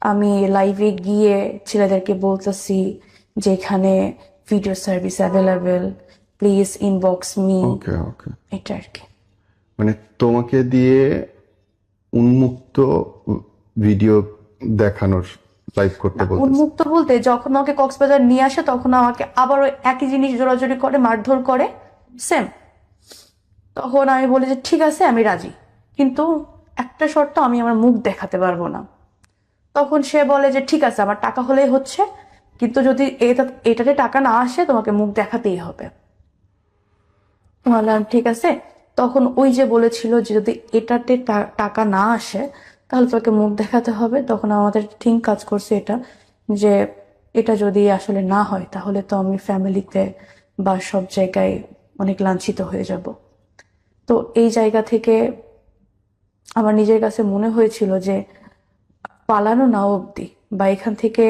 আমি লাইভে গিয়ে ছেলেদেরকে বলতেছি যে এখানে video service available, please inbox me, okay okay. এটা আর কি। মানে তোমাকে দিয়ে উন্মুক্ত ভিডিও দেখানোর, লাইভ করতে বলতেছে? উন্মুক্ত বলতে, যখন আমাকে কক্সবাজার নিয়ে আসে তখন আমাকে আবার ওই একই জিনিস জোরাজোরি করে, মারধর করে, সেম। তখন আমি বলি যে ঠিক আছে আমি রাজি, কিন্তু একটা শর্ত, আমি আমার মুখ দেখাতে পারবো না। তখন সে বলে যে ঠিক আছে, আমার টাকা হলেই হচ্ছে, কিন্তু যদি এটাতে টাকা না আসে তোমাকে মুখ দেখাতেই হবে। বললাম ঠিক আছে। তখন ওই যে বলেছিল যে যদি এটাতে টাকা না আসে তাহলে তোকে মুখ দেখাতে হবে, তখন আমাদের থিঙ্ক কাজ করছে এটা, যে এটা যদি আসলে না হয় তাহলে তো আমি ফ্যামিলিতে বা সব জায়গায় অনেক লাঞ্ছিত হয়ে যাব। তো এই জায়গা থেকে আমার নিজের কাছে মনে হয়েছিল যে পালানো না অবধি বা এখান থেকে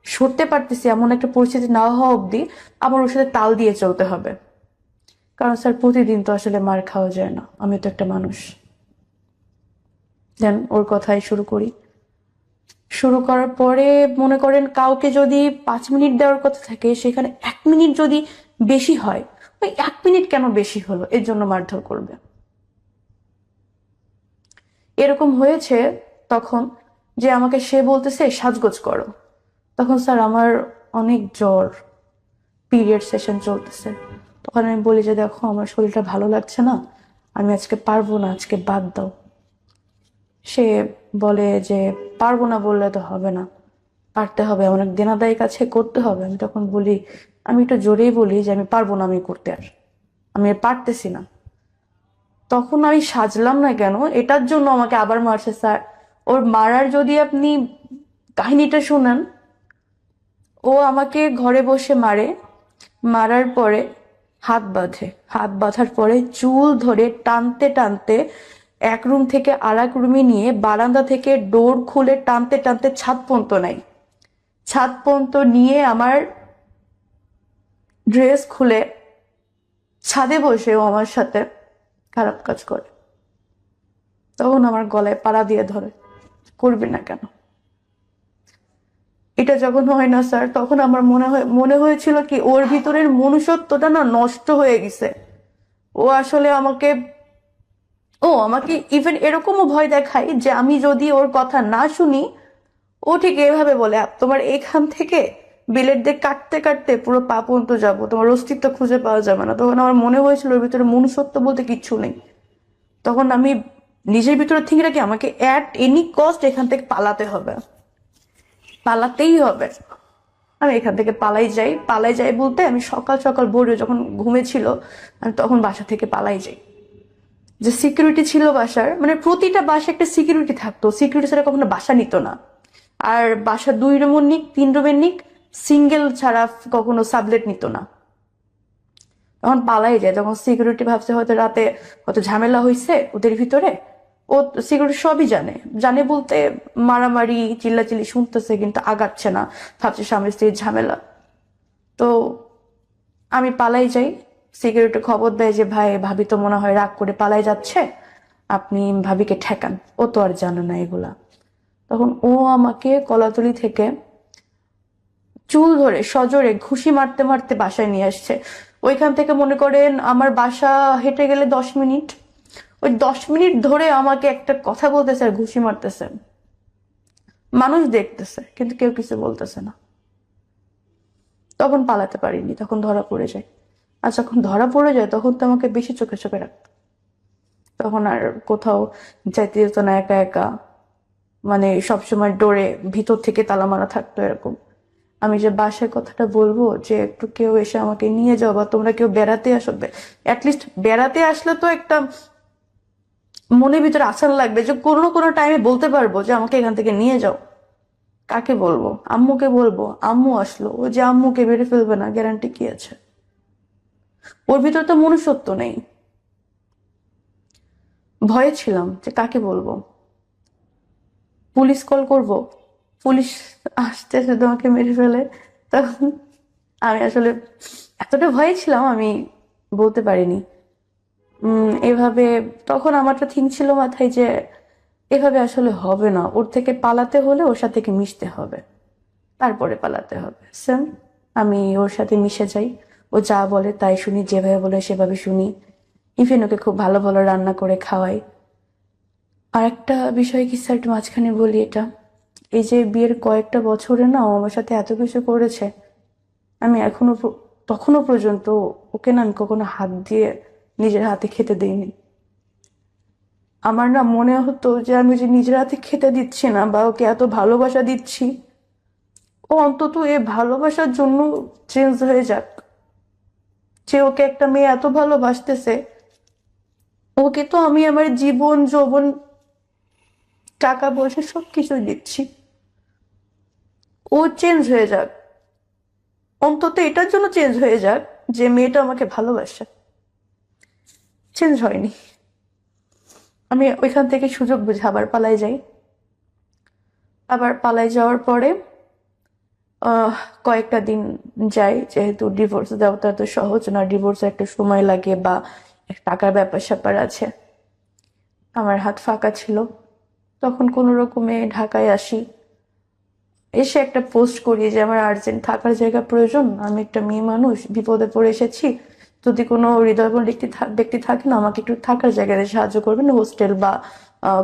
সরতে পারতেছি এমন একটা পরিস্থিতি না হওয়া অবধি আমার ওর সাথে তাল দিয়ে চলতে হবে। কারণ স্যার প্রতিদিন তো আসলে মার খাওয়া যায় না, আমি তো একটা মানুষ। দেন ওর কথাই শুরু করি। শুরু করার পরে মনে করেন কাউকে যদি 5 মিনিট দেওয়ার কথা থাকে সেখানে 1 মিনিট যদি বেশি হয়, ওই 1 মিনিট কেন বেশি হলো এর জন্য মারধর করবে। এরকম হয়েছে তখন যে আমাকে সে বলতেছে সাজগোজ করো। তখন স্যার আমার অনেক জ্বর, পিরিয়ড সেশন চলতেছে। তখন আমি বলি যে দেখো আমার শরীরটা ভালো লাগছে না, আমি আজকে পারবো না, আজকে বাদ দাও। সে বলে যে পারবো না বললে তো হবে না, পারতে হবে, অনেক দেনাদায়ী কাছে করতে হবে। আমি তখন বলি, আমি একটু জোরেই বলি যে আমি পারবো না, আমি করতে আমি আর পারতেছি না। তখন আমি সাজলাম না কেন এটার জন্য আমাকে আবার মারছে স্যার। ওর মারার যদি আপনি কাহিনীটা শুনেন, ও আমাকে ঘরে বসে মারে, মারার পরে হাত বাঁধে, হাত বাঁধার পরে চুল ধরে টানতে টানতে এক রুম থেকে আর এক রুমে নিয়ে বারান্দা থেকে ডোর খুলে টানতে টানতে ছাদ পর্যন্ত নাই, ছাদ পর্যন্ত নিয়ে আমার ড্রেস খুলে ছাদে বসে ও আমার সাথে খারাপ কাজ করে। তখন আমার গলায় পাড়া দিয়ে ধরে, করবি না কেন। এটা যখন হয় না স্যার, তখন আমার মনে হয়েছিল কি ওর ভিতরের মনুষ্যত্বটা না নষ্ট হয়ে গেছে। ও আসলে আমাকে ইভেন এরকমও ভয় দেখায় যে আমি যদি ওর কথা না শুনি, ও ঠিক এভাবে বলে তোমার এখান থেকে বিলেট দিয়ে কাটতে কাটতে পুরো পা পর্যন্ত যাবো, তোমার অস্তিত্ব খুঁজে পাওয়া যাবে না। তখন আমার মনে হয়েছিল ওর ভিতরে মনুষ্যত্ব বলতে কিচ্ছু নেই। তখন আমি নিজের ভিতরে থেকে রাখি আমাকে অ্যাট এনি কস্ট এখান থেকে পালাতে হবে, পালাতেই হবে। আমি এখান থেকে পালাই যাই বলতে আমি সকাল সকাল ভোরে যখন ঘুমেছিল আমি তখন বাসা থেকে পালাই যাই। যে সিকিউরিটি ছিল বাসার, মানে প্রতিটা বাসা একটা সিকিউরিটি থাকতো, সিকিউরিটি ছাড়া কখনো বাসা নিত না। আর বাসা 2 রুমের নিক 3 রুমের নিক সিঙ্গেল ছাড়া কখনো সাবলেট নিত না। তখন পালাই যায়, তখন সিকিউরিটি ভাবছে হয়তো রাতে হয়তো ঝামেলা হয়েছে ওদের ভিতরে। ও সিকিউরিটি সবই জানে, জানে বলতে মারামারি চিল্লাচিল্লি শুনতেছে কিন্তু আগাচ্ছে না, ভাবছে স্বামী স্ত্রীর ঝামেলা। তো আমি পালাই যাই, সিকিউরিটি খবর দেয় যে ভাই ভাবি তো মনে হয় রাগ করে পালাই যাচ্ছে, আপনি ভাবিকে ঠেকান, ও তো আর জানে না এগুলা। তখন ও আমাকে কলাতলি থেকে চুল ধরে সজোরে ঘুষি মারতে মারতে বাসায় নিয়ে আসছে। ওইখান থেকে মনে করেন আমার বাসা হেঁটে গেলে 10 মিনিট, ওই 10 মিনিট ধরে আমাকে একটা কথা বলতেছে আর ঘুষি মারতেছে। মানুষ দেখতেছে কিন্তু কেউ কিছু বলতেছে না। তখন পালাতে পারিনি, তখন ধরা পড়ে যায়। আর যখন ধরা পড়ে যায় তখন তো আমাকে বেশি চোখে চোখে রাখতো। তখন আর কোথাও যাইতে যেত না একা একা, মানে সবসময় ডোরে ভিতর থেকে তালা মারা থাকতো এরকম। আমি যে বাসায় কথাটা বলবো যে একটু কেউ এসে আমাকে নিয়ে যাও বা তোমরা কেউ বেড়াতে আসবে, অ্যাটলিস্ট বেড়াতে আসলে তো একটা মনের ভিতরে আশান লাগবে যে কোনো না কোনো টাইমে বলতে পারবো যে আমাকে এখান থেকে নিয়ে যাও। কাকে বলবো? আম্মুকে বলবো, আম্মু আসলো, ও যে আম্মুকে বেড়ে ফেলবে না গ্যারান্টি কি আছে? ওর ভিতরে তো মনুষ্যত্ব নেই। ভয়ে ছিলাম যে কাকে বলবো, পুলিশ কল করব, পুলিশ আসতে এসে তোমাকে মেরে ফেলে। তখন আমি আসলে এতটা ভয়ে ছিলাম আমি বলতে পারিনি। এভাবে তখন আমার একটা থিং ছিল মাথায় যে এভাবে আসলে হবে না, ওর থেকে পালাতে হলে ওর সাথে কি মিশতে হবে, তারপরে পালাতে হবে। সেম আমি ওর সাথে মিশে যাই, ও যা বলে তাই শুনি, যেভাবে বলে সেভাবে শুনি। ইভেন ওকে খুব ভালো ভালো রান্না করে খাওয়াই। আর একটা বিষয় কি স্যার একটু মাঝখানে বলি, এটা এই যে বিয়ের কয়েকটা বছরে না ও আমার সাথে এত কিছু করেছে, আমি তখনো পর্যন্ত ওকে না আমি কখনো হাত দিয়ে নিজের হাতে খেতে দিইনি। আমার না মনে হতো যে আমি যে নিজের হাতে খেতে দিচ্ছি না বা ওকে এত ভালোবাসা দিচ্ছি, ও অন্তত এ ভালোবাসার জন্য চেঞ্জ হয়ে যাক। যে ওকে একটা মেয়ে এত ভালোবাসতেছে, ওকে তো আমি আমার জীবন যৌবন টাকা পয়সা সবকিছু দিচ্ছি, ও চেঞ্জ হয়ে যাক। অন্তত এটার জন্য চেঞ্জ হয়ে যাক যে মেয়েটা আমাকে ভালোবাসে। চেঞ্জ হয়নি। আমি ওইখান থেকে সুযোগ বুঝে আবার পালাই যাই। আবার পালাই যাওয়ার পরে কয়েকটা দিন যাই, যেহেতু ডিভোর্স দেওয়াটা তো সহজ না, ডিভোর্সে একটা সময় লাগে বা টাকার ব্যাপার স্যাপার আছে। আমার হাত ফাঁকা ছিল, তখন কোনো রকমে ঢাকায় আসি। এসে একটা পোস্ট করি যে আমার আর্জেন্ট থাকার জায়গা প্রয়োজন, আমি একটা মেয়ে মানুষ, বিপদে পড়ে এসেছি, যদি কোনো হৃদয়বান ব্যক্তি থাকে না, আমাকে একটু থাকার জায়গায় সাহায্য করবেন, হোস্টেল বা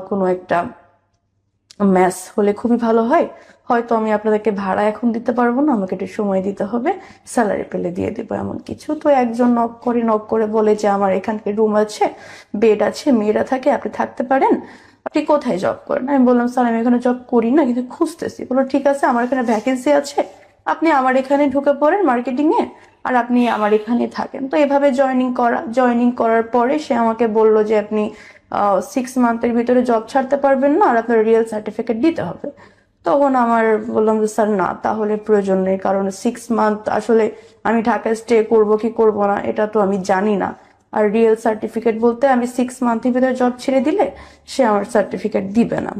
কোনো একটা ম্যাস হলে খুবই ভালো হয়। হয়তো আমি আপনাদেরকে ভাড়া এখন দিতে পারবো না, আমাকে একটু সময় দিতে হবে, স্যালারি পেলে দিয়ে দেবো এমন কিছু। তো একজন নক করে বলে যে আমার এখানকে রুম আছে, বেড আছে, মেয়েরা থাকে, আপনি থাকতে পারেন। আপনি কোথায় জব করেন? আমি বললাম স্যার আমি এখানে জব করি না, কিন্তু খুঁজতেছি। বললো ঠিক আছে, আমার এখানে ভ্যাকেন্সি আছে, আপনি আমার এখানে ঢুকে পড়েন মার্কেটিং এ, আর আপনি আমার এখানে থাকেন। তো এভাবে জয়েনিং করার পরে সে আমাকে বললো যে আপনি 6 মান্থের ভিতরে জব ছাড়তে পারবেন না, আর আপনার রিয়েল সার্টিফিকেট দিতে হবে। তখন আমার বললাম যে স্যার না, তাহলে প্রয়োজন নেই, কারণ 6 মান্থ আসলে আমি ঢাকায় স্টে করব কি করব না এটা তো আমি জানি না। আর রিয়েল সার্টিফিকেট বলতে আমি 6 মান্থের ভিতরে জব ছেড়ে দিলে সে আমার সার্টিফিকেট দিবে না।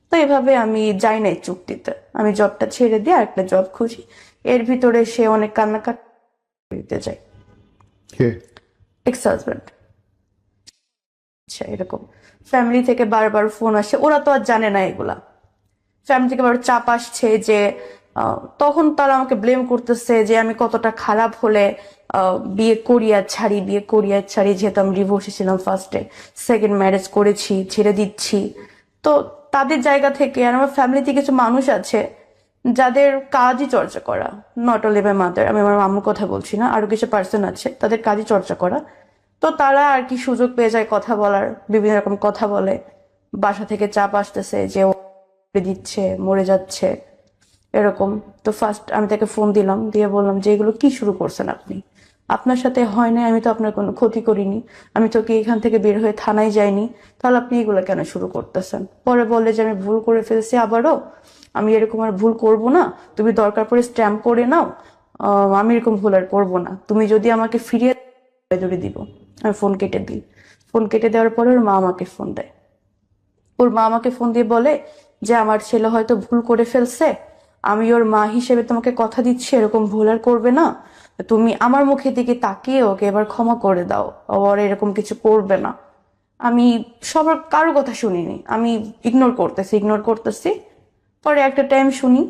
তো এভাবে আমি যাই নাই চুক্তিতে, আমি জবটা ছেড়ে দিয়ে একটা জব খুঁজি। এর ভিতরে সে অনেক কান্নাকাটি দিতে যায়। কে? Ex husband. আচ্ছা, এরকম ফ্যামিলি থেকে বারবার ফোন আসে, ওরা তো আর জানে না এগুলা। ফ্যামিলি থেকে বারবার চাপ আসছে যে তখন তারা আমাকে ব্লেম করতেছে যে আমি কতটা খারাপ হলে বিয়ে করিয়া ছাড়ি, যেহেতু আমি ডিভোর্সে ছিলাম ফার্স্টে, সেকেন্ড ম্যারেজ করেছি, ছেড়ে দিচ্ছি। তো তাদের জায়গা থেকে, আর আমার ফ্যামিলিতে কিছু মানুষ আছে যাদের কাজই চর্চা করা, নট অনলি মাই মাদার, আমি আমার মামুর কথা বলছি না, আরো কিছু পার্সন আছে তাদের কাজই চর্চা করা। তো তারা আর কি সুযোগ পেয়ে যায় কথা বলার, বিভিন্ন রকম কথা বলে। বাসা থেকে চাপ আসতেছে যে ও দিচ্ছে, মরে যাচ্ছে, এরকম। তো ফার্স্ট আমি তাকে ফোন দিলাম, দিয়ে বললাম যে এগুলো কি শুরু করছেন আপনি? আপনার সাথে হয় না, আমি তো আপনার কোনো ক্ষতি করিনি, আমি তো কি এখান থেকে বের হয়ে থানায় যাইনি, তাহলে আপনি এগুলো কেন শুরু করতেছেন? পরে বললে যে আমি ভুল করে ফেলছি, আবারও আমি এরকম আর ভুল করব না, তুমি দরকার পড়ে স্ট্যাম্প করে নাও, আমি এরকম ভুল আর করবো না, তুমি যদি আমাকে ফিরিয়ে দৌড়ে দিব। আমি ফোন কেটে দিই। ফোন কেটে দেওয়ার পরে ওর মা আমাকে ফোন দেয়। ওর মা আমাকে ফোন দিয়ে বলে যে আমার ছেলে হয়তো ভুল করে ফেলছে, আমি ওর মা হিসেবে তোমাকে কথা দিচ্ছি এরকম ভুল আর করবে না, তুমি আমার মুখের দিকে তাকিয়ে ওকে এবার ক্ষমা করে দাও, ওর এরকম কিছু করবে না। আমি সবার কারো কথা শুনিনি, আমি ইগনোর করতেছি। পরে একটা টাইম শুনি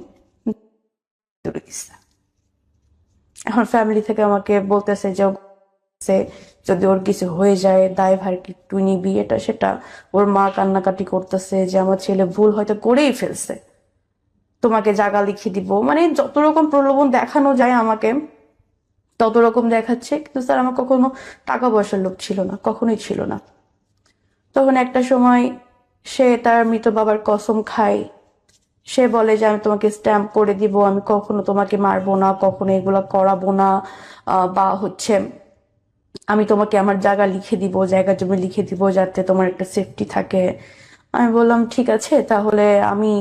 দূরে দিচ্ছে। এখন ফ্যামিলি থেকে আমাকে বলতেছে যে যদি ওর কিছু হয়ে যায় দায়ভার কি তুই নিবি, এটা সেটা। ওর মা কান্নাকাটি করতেছে যে আমার ছেলে ভুল হয়তো করেই ফেলছে, তোমাকে জায়গা লিখে দিব, মানে যত রকম প্রলোভন দেখানো যায় আমাকে তত রকম দেখাচ্ছে। কিন্তু স্যার আমার কখনো টাকা পয়সার লোভ ছিল না, কখনোই ছিল না। তখন একটা সময় সে তার মৃত বাবার কসম খায়, সে বলে যে আমি তোমাকে স্ট্যাম্প করে দিব, আমি কখনো তোমাকে মারবো না, কখনো এগুলো করাবো না, বা হচ্ছে আমি তোমাকে আমার জায়গা জমি লিখে দিব যাতে তোমার একটা সেফটি থাকে। আমি বললাম ঠিক আছে, তাহলে আমি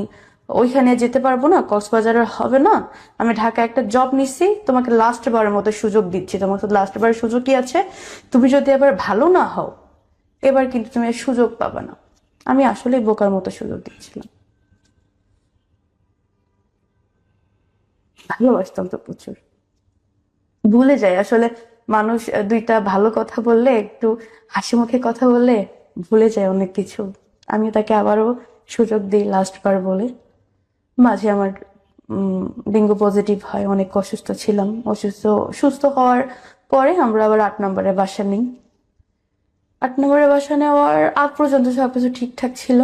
ওইখানে যেতে পারবো না, কক্সবাজারের হবে না, আমি ঢাকায় একটা জব নিচ্ছি, তোমাকে লাস্ট বারের মতো সুযোগ দিচ্ছি, তোমার তো লাস্ট বারের সুযোগ কি আছে, তুমি যদি এবার ভালো না হও এবার কিন্তু তুমি আর সুযোগ পাবে না। আমি আসলে বোকার মতো সুযোগ দিচ্ছিলাম। ভালোবাসতাম তো প্রচুর। ভুলে যায় আসলে মানুষ, দুইটা ভালো কথা বললে, একটু হাসি মুখে কথা বললে ভুলে যায় অনেক কিছু। আমি তাকে আবারও সুযোগ দিই লাস্ট বার বলে। মাঝে আমার ডেঙ্গু পজিটিভ হয়, অনেক অসুস্থ ছিলাম। সুস্থ হওয়ার পরে আমরা আবার 8 নম্বরে বাসা নিই। 8 নম্বরে বাসা নেওয়ার আগ পর্যন্ত সবকিছু ঠিকঠাক ছিল।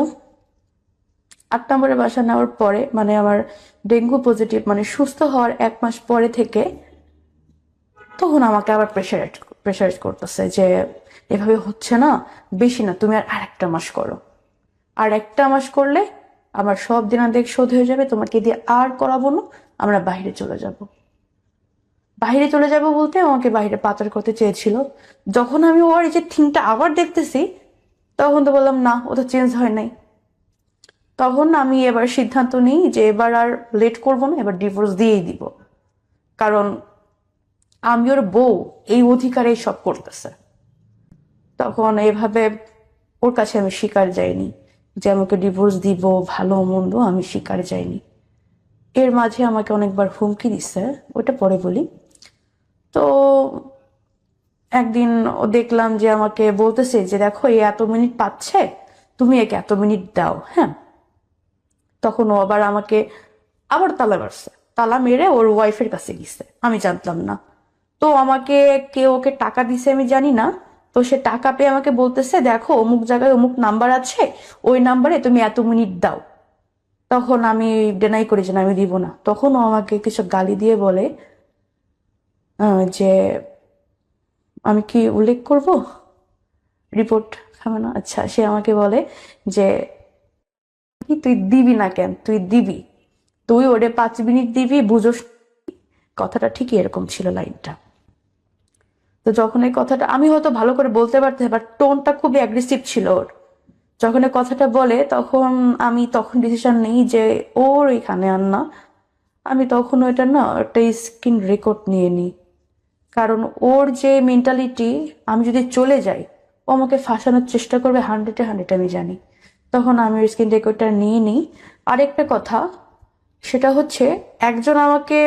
8 নম্বরে বাসা নেওয়ার পরে, মানে আমার ডেঙ্গু পজিটিভ মানে সুস্থ হওয়ার 1 মাস পরে থেকে তখন আমাকে আবার প্রেশারাইজ করতেছে যে এভাবে হচ্ছে না, বেশি না, তুমি আর একটা মাস করো, আর একটা মাস করলে আমার সব দিনাদেক শোধ হয়ে যাবে, তোমাকে দিয়ে আর করাবো না, আমরা বাইরে চলে যাব বলতে আমাকে বাইরে পাচার করতে চেয়েছিল। যখন আমি ওর এই যে থিংটা আবার দেখতেছি তখন তো বললাম না, ও তো চেঞ্জ হয় নাই। তখন আমি এবার সিদ্ধান্ত নিই যে এবার আর লেট করবো না, এবার ডিভোর্স দিয়েই দিব। কারণ আমি ওর বউ, এই অধিকারে সব করতেছে। তখন এভাবে ওর কাছে আমি স্বীকার যাইনি যে আমাকে ডিভোর্স দিব, ভালো মন্দ আমি স্বীকার যাইনি। এর মাঝে আমাকে অনেকবার হুমকি দিচ্ছে, ওটা পরে বলি। তো একদিন ও দেখলাম যে আমাকে বলতেছে যে দেখো এ এত মিনিট পাচ্ছে, তুমি একে এত মিনিট দাও, হ্যাঁ। তখন ও আবার আমাকে আবার তালা মারছে, তালা মেরে ওর ওয়াইফের কাছে গেছে, আমি জানতাম না। তো আমাকে কে ওকে টাকা দিছে আমি জানি না। তো সে টাকা পেয়ে আমাকে বলতেছে দেখো অমুক জায়গায় অমুক নাম্বার আছে, ওই নাম্বারে তুমি এত মিনিট দাও। তখন আমি ডেনাই করি যে না, আমি দিব না। তখন ও আমাকে কিছু গালি দিয়ে বলে যে আমি কি উল্লেখ করব, রিপোর্ট খাবে না? আচ্ছা, সে আমাকে বলে যে কি তুই দিবি না কেন, তুই দিবি, তুই ওরে 5 মিনিট দিবি, বুঝোস? কথাটা ঠিকই এরকম ছিল, লাইনটা। তো যখন এই কথাটা আমি হয়তো ভালো করে বলতে পারতে, বাট টোনটা খুবই অ্যাগ্রেসিভ ছিল ওর। যখন এই কথাটা বলে তখন আমি তখন ডিসিশন নেই যে ওর এখানে আর না। আমি তখন ওইটা না একটা স্ক্রিন রেকর্ড নিয়ে নিই, কারণ ওর যে মেন্টালিটি, আমি যদি চলে যাই ও আমাকে ফাঁসানোর চেষ্টা করবে 100-100, আমি জানি। তখন আমি ওর স্ক্রিন রেকর্ডটা নিয়ে নিই। আরেকটা কথা, সেটা হচ্ছে একজন আমাকে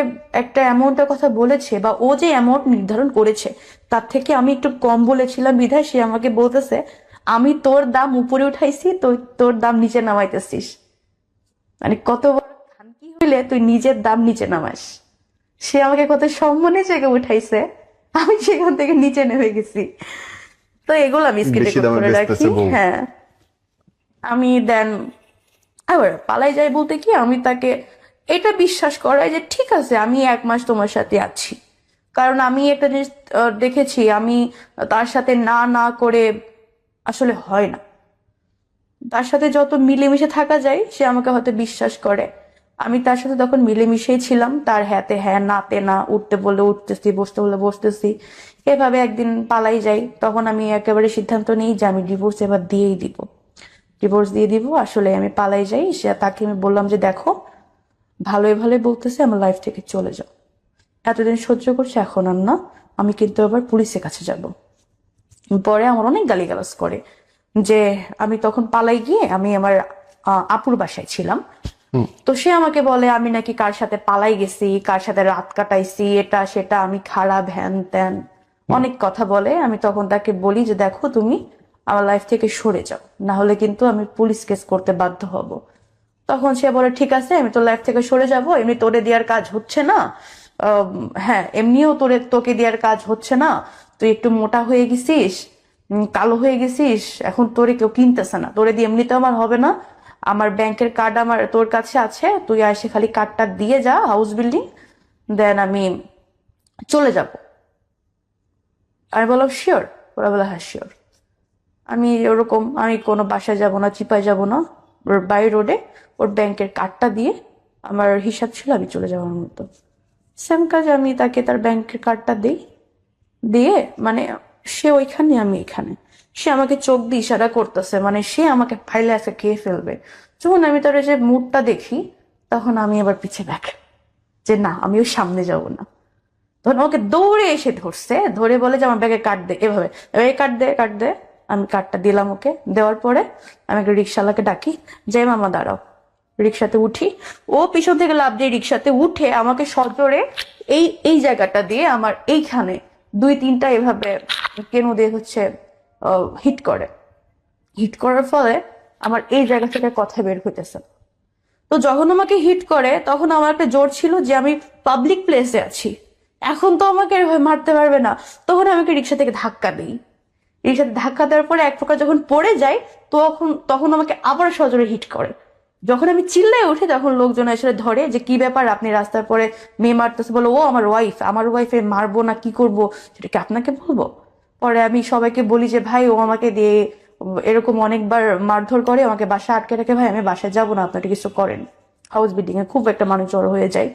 একটা অ্যামাউন্টের কথা বলেছে, বা ও যে অ্যামাউন্ট নির্ধারণ করেছে তার থেকে আমি একটু কম বলেছিলাম বিধায় সে আমাকে বলতেছে আমি তোর দাম উপরে উঠাইছি, তোর দাম নিচে নামাইতেছিস। মানে কত বড় খানকি হইলে তুই নিজের দাম নিচে নামাস। সে আমাকে কত সম্মানে জায়গায় উঠাইছে, আমি সেখান থেকে নিচে নেমে গেছি। তো এগুলো আমি স্ক্রিন বেশি রেকর্ড দামে করে রাখি, বেচতেছে বউ। হ্যাঁ। আমি দেন আবার পালাই যাই বলতে কি, আমি তাকে এটা বিশ্বাস করাই যে ঠিক আছে আমি 1 মাস তোমার সাথে আছি। কারণ আমি একটা জিনিস দেখেছি, আমি তার সাথে না না করে আসলে হয় না। তার সাথে যত মিলেমিশে থাকা যায় সে আমাকে হয়তো বিশ্বাস করে। আমি তার সাথে তখন মিলেমিশেই ছিলাম, তার হ্যাঁতে হ্যাঁ, নাতে না, উঠতে বললে উঠতেছি, বসতে বললে বসতেছি। এভাবে একদিন পালাই যাই, তখন আমি একেবারে সিদ্ধান্ত নিই যে আমি ডিভোর্স এবার দিয়েই দিব, ডিভোর্স দিয়ে দিব। আসলে আমি পালাই যাই, সে তাকে আমি বললাম যে দেখো ভালোই ভালোই বলতেছে আমার লাইফ থেকে চলে যাও, এতদিন সহ্য করছে, এখন আর না, আমি কিন্তু আবার পুলিশের কাছে যাব। পরে আমার অনেক গালিগালাজ করে যে আমি তখন পালাই গিয়ে আমি আমার আপুর বাসায় ছিলাম। তো সে আমাকে বলে আমি নাকি কার সাথে পালাই গেছি, কার সাথে রাত কাটাইছি, এটা সেটা, আমি খারাপ, হ্যান ত্যান, অনেক কথা বলে। আমি তখন তাকে বলি যে দেখো তুমি আমার লাইফ থেকে সরে যাও, না হলে কিন্তু আমি পুলিশ কেস করতে বাধ্য হব। তখন সে বলে ঠিক আছে আমি তোর লাইফ থেকে সরে যাব, এমনি তোরে দেওয়ার কাজ হচ্ছে না। হ্যাঁ, এমনিও তোকে দেওয়ার কাজ হচ্ছে না, তুই একটু মোটা হয়ে গেছিস, কালো হয়ে গেছিস, এখন তোরে কেউ কিনতেছে না, তোরে দিয়ে এমনিতে আমার হবে না। আমার ব্যাংকের কার্ড আমার তোর কাছে আছে, তুই এসে খালি কার্ডটা দিয়ে যা, হাউস বিল্ডিং, দেন আমি চলে যাব। আমি বললাম শিওর? ওরা বলে হ্যাঁ শিওর। আমি ওরকম, আমি কোনো বাসায় যাব না, চিপায় যাব না, ওর বাই রোডে ওর ব্যাংকের কার্ডটা দিয়ে, আমার হিসাব ছিল আমি চলে যাওয়ার মতো। সেম কাজ, আমি তাকে তার ব্যাংকের কার্ডটা দিই, দিয়ে মানে সে ওইখানে আমি এখানে, সে আমাকে চোখ দিয়ে ইশারা করতেছে, মানে সে আমাকে ফাইলে আছে খেয়ে ফেলবে। যখন আমি তার যে মুডটা দেখি তখন আমি আবার পিছে ব্যাক, যে না আমি ওর সামনে যাব না। তখন আমাকে দৌড়ে এসে ধরছে, ধরে বলে যে আমার ব্যাগে কার্ড দে, এভাবে এই কার্ড দে, কার্ড দে। আমি কার্ডটা দিলাম ওকে, দেওয়ার পরে আমি একটা রিক্সাওয়ালাকে ডাকি, যে মামা দাঁড়াও। রিক্সাতে উঠি, ও পিছন থেকে লাফ দিয়ে রিক্সাতে উঠে আমাকে সজোরে এই এই জায়গাটা দিয়ে আমার এইখানে 2-3টা এভাবে কেন দিয়ে হচ্ছে হিট করে। হিট করার ফলে আমার এই জায়গা থেকে কথা বের হইতেছে। তো যখন আমাকে হিট করে তখন আমার একটা জোর ছিল যে আমি পাবলিক প্লেসে আছি, এখন তো আমাকে এভাবে মারতে পারবে না। তখন আমাকে রিক্সা থেকে ধাক্কা দিই, রিক্সাতে ধাক্কা দেওয়ার পরে এক প্রকার যখন পড়ে যাই তখন তখন আমাকে আবার সজোরে হিট করে। যখন আমি চিল্লায় উঠি তখন লোকজন এসে ধরে যে কি ব্যাপার, আপনি রাস্তার পরে মেয়ে মারতেছে, বলো ও আমার ওয়াইফ, আমার ওয়াইফে মারবো না কি করব সেটা কি আপনাকে বলবো? পরে আমি সবাইকে বলি যে ভাই ও আমাকে দিয়ে এরকম অনেকবার মারধর করে, আমাকে বাসায় আটকে রাখে, ভাই আমি বাসায় যাবো না, আপনারা কিছু করেন। হাউস বিল্ডিং এ খুব একটা মানুষ জড়ো হয়ে যায়।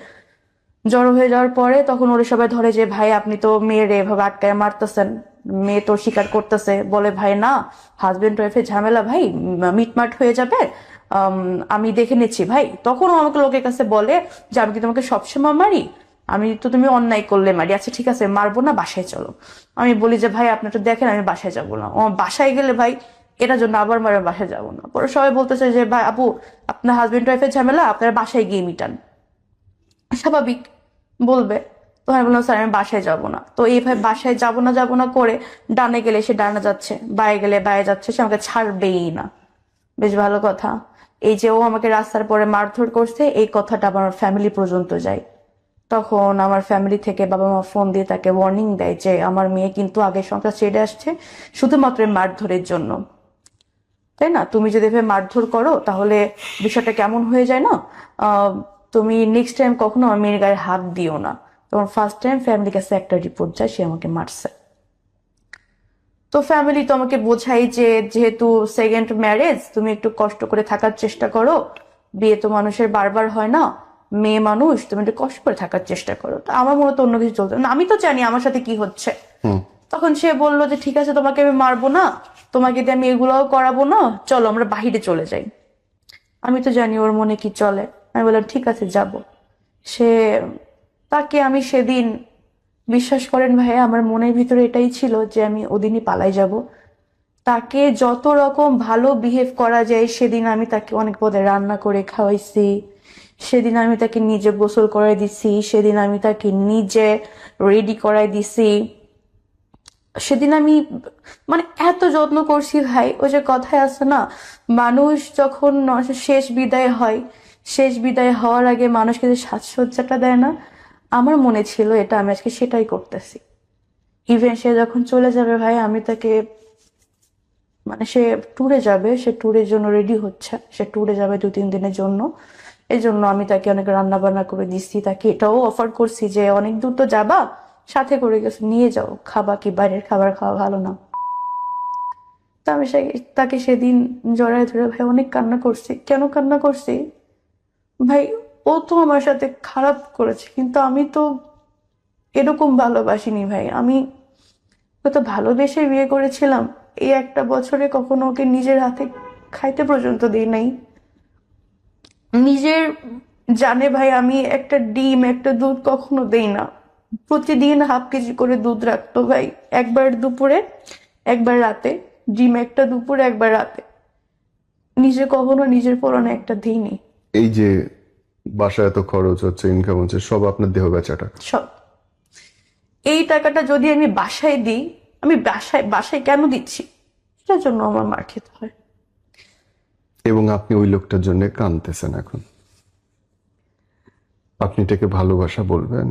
জড়ো হয়ে যাওয়ার পরে তখন ওরা সবাই ধরে যে ভাই আপনি তো মেয়ের এভাবে আটকায় মারতেছেন, মেয়ে তো স্বীকার করতেছে। বলে ভাই না, হাজবেন্ড ওয়াইফের ঝামেলা ভাই, মিটমাট হয়ে যাবে, আমি দেখে নিচ্ছি ভাই। তখন ও আমাকে লোকের কাছে বলে যে আমি কি তোমাকে সবসময় মারি, আমি তো তুমি অন্যায় করলে মারি, আচ্ছা ঠিক আছে মারবো না, বাসায় চলো। আমি বলি যে ভাই আপনি তো দেখেন আমি বাসায় যাবো না। ও বাসায় গেলে ভাই এটার জন্য আবার মারে, বাসায় যাবো না। পরে সবাই বলতেছে যে ভাই আপু আপনার হাজবেন্ড ওয়াইফের ঝামেলা আপনারা বাসায় গিয়ে মিটান, স্বাভাবিক বলবে। তো আমি বললাম স্যার আমি বাসায় যাব না। তো এইভাবে বাসায় যাব না করে ডানে গেলে সে ডানে যাচ্ছে, বায়ে গেলে বায়ে যাচ্ছে, সে আমাকে ছাড়বেই না। বেশ ভালো কথা। এই যে ও আমাকে রাস্তার পরে মারধর করছে, এই কথাটা আমার ফ্যামিলি পর্যন্ত যায়। তখন আমার ফ্যামিলি থেকে বাবা মা ফোন দিয়ে তাকে ওয়ার্নিং দেয় যে আমার মেয়ে কিন্তু আগে সংসার ছেড়ে আসছে শুধুমাত্র এই মারধরের জন্য। তাই না? তুমি যদি এভাবে মারধর করো তাহলে বিষয়টা কেমন হয়ে যায় না? আহ, তুমি নেক্সট টাইম কখনো আমার মেয়ের গায়ে হাত দিও না। তখন ফার্স্ট টাইম ফ্যামিলির কাছে একটা রিপোর্ট যায় সে আমাকে মারছে। তো ফ্যামিলি তো আমাকে বোঝাই যে যেহেতু সেকেন্ড ম্যারেজ, তুমি একটু কষ্ট করে থাকার চেষ্টা করো, বিয়ে তো মানুষের বারবার হয় না, মেয়ে মানুষ তুমি একটু কষ্ট করে থাকার চেষ্টা করো। তো আমার মনে তো অন্য কিছু চলতো না, আমি তো জানি আমার সাথে কি হচ্ছে। তখন সে বলল যে ঠিক আছে তোমাকে আমি মারবো না, তোমাকে দিয়ে আমি এগুলোও করাবো না, চলো আমরা বাহিরে চলে যাই। আমি তো জানি ওর মনে কি চলে। আমি বললাম ঠিক আছে যাব। সে, তাকে আমি সেদিন, বিশ্বাস করেন ভাইয়া আমার মনের ভিতরে এটাই ছিল যে আমি ওদিনই পালাই যাব। তাকে যত রকম ভালো বিহেভ করা যায় সেদিন আমি তাকে অনেক পদে রান্না করে খাওয়াইছি, সেদিন আমি তাকে নিজে গোসল করাই দিছি, সেদিন আমি তাকে নিজে রেডি করাই দিছি, সেদিন আমি মানে এত যত্ন করছি ভাই। ওই যে কথায় আছে না, মানুষ যখন শেষ বিদায় হয়, শেষ বিদায় হওয়ার আগে মানুষকে যে সাজসজ্জাটা দেয় না, আমার মনে ছিল এটা আমি আজকে সেটাই করতেছি। ইভেন সে যখন চলে যাবে ভাই আমি তাকে, মানে সে ট্যুরে যাবে, সে ট্যুরের জন্য রেডি হচ্ছে, সে ট্যুরে যাবে 2-3 দিনের জন্য। এই জন্য আমি তাকে অনেক রান্না বান্না করে দিচ্ছি, তাকে এটাও অফার করছি যে অনেক দূর তো যাবা, সাথে করে কিছু নিয়ে যাও, খাবা কি বাইরের খাবার খাওয়া ভালো না। তা আমি তাকে সেদিন জড়ায় ধরে ভাই অনেক কান্না করছি। কেন কান্না করছি ভাই, ও তো আমার সাথে খারাপ করেছে কিন্তু আমি তো এরকম ভালোবাসিনি ভাই। আমি ওকে তো ভালোবেসে বিয়ে করেছিলাম, এই একটা বছরে কখনো ওকে নিজের হাতে খাইতে পর্যন্ত দিই নাই। নিজের জানে ভাই আমি একটা ডিম একটা দুধ কখনো দেই না। প্রতিদিন ½ কেজি করে দুধ রাখতো ভাই, একবার দুপুরে একবার রাতে, ডিম একটা দুপুরে একবার রাতে। নিজে কখনো নিজের পরনে একটা দিইনি। এই যে বাসায় এত খরচ হচ্ছে, ইনকাম হচ্ছে, সব আপনার দেহ বেচাটা। সব, এই টাকাটা যদি আমি বাসায় দিই, আমি বাসায় বাসায় কেন দিচ্ছি, এটার জন্য আমার মার খেতে হয়। এবং আপনি ওই লোকটার জন্য কাঁদতেছেন এখন। আপনি এটাকে ভালোবাসা বলবেন?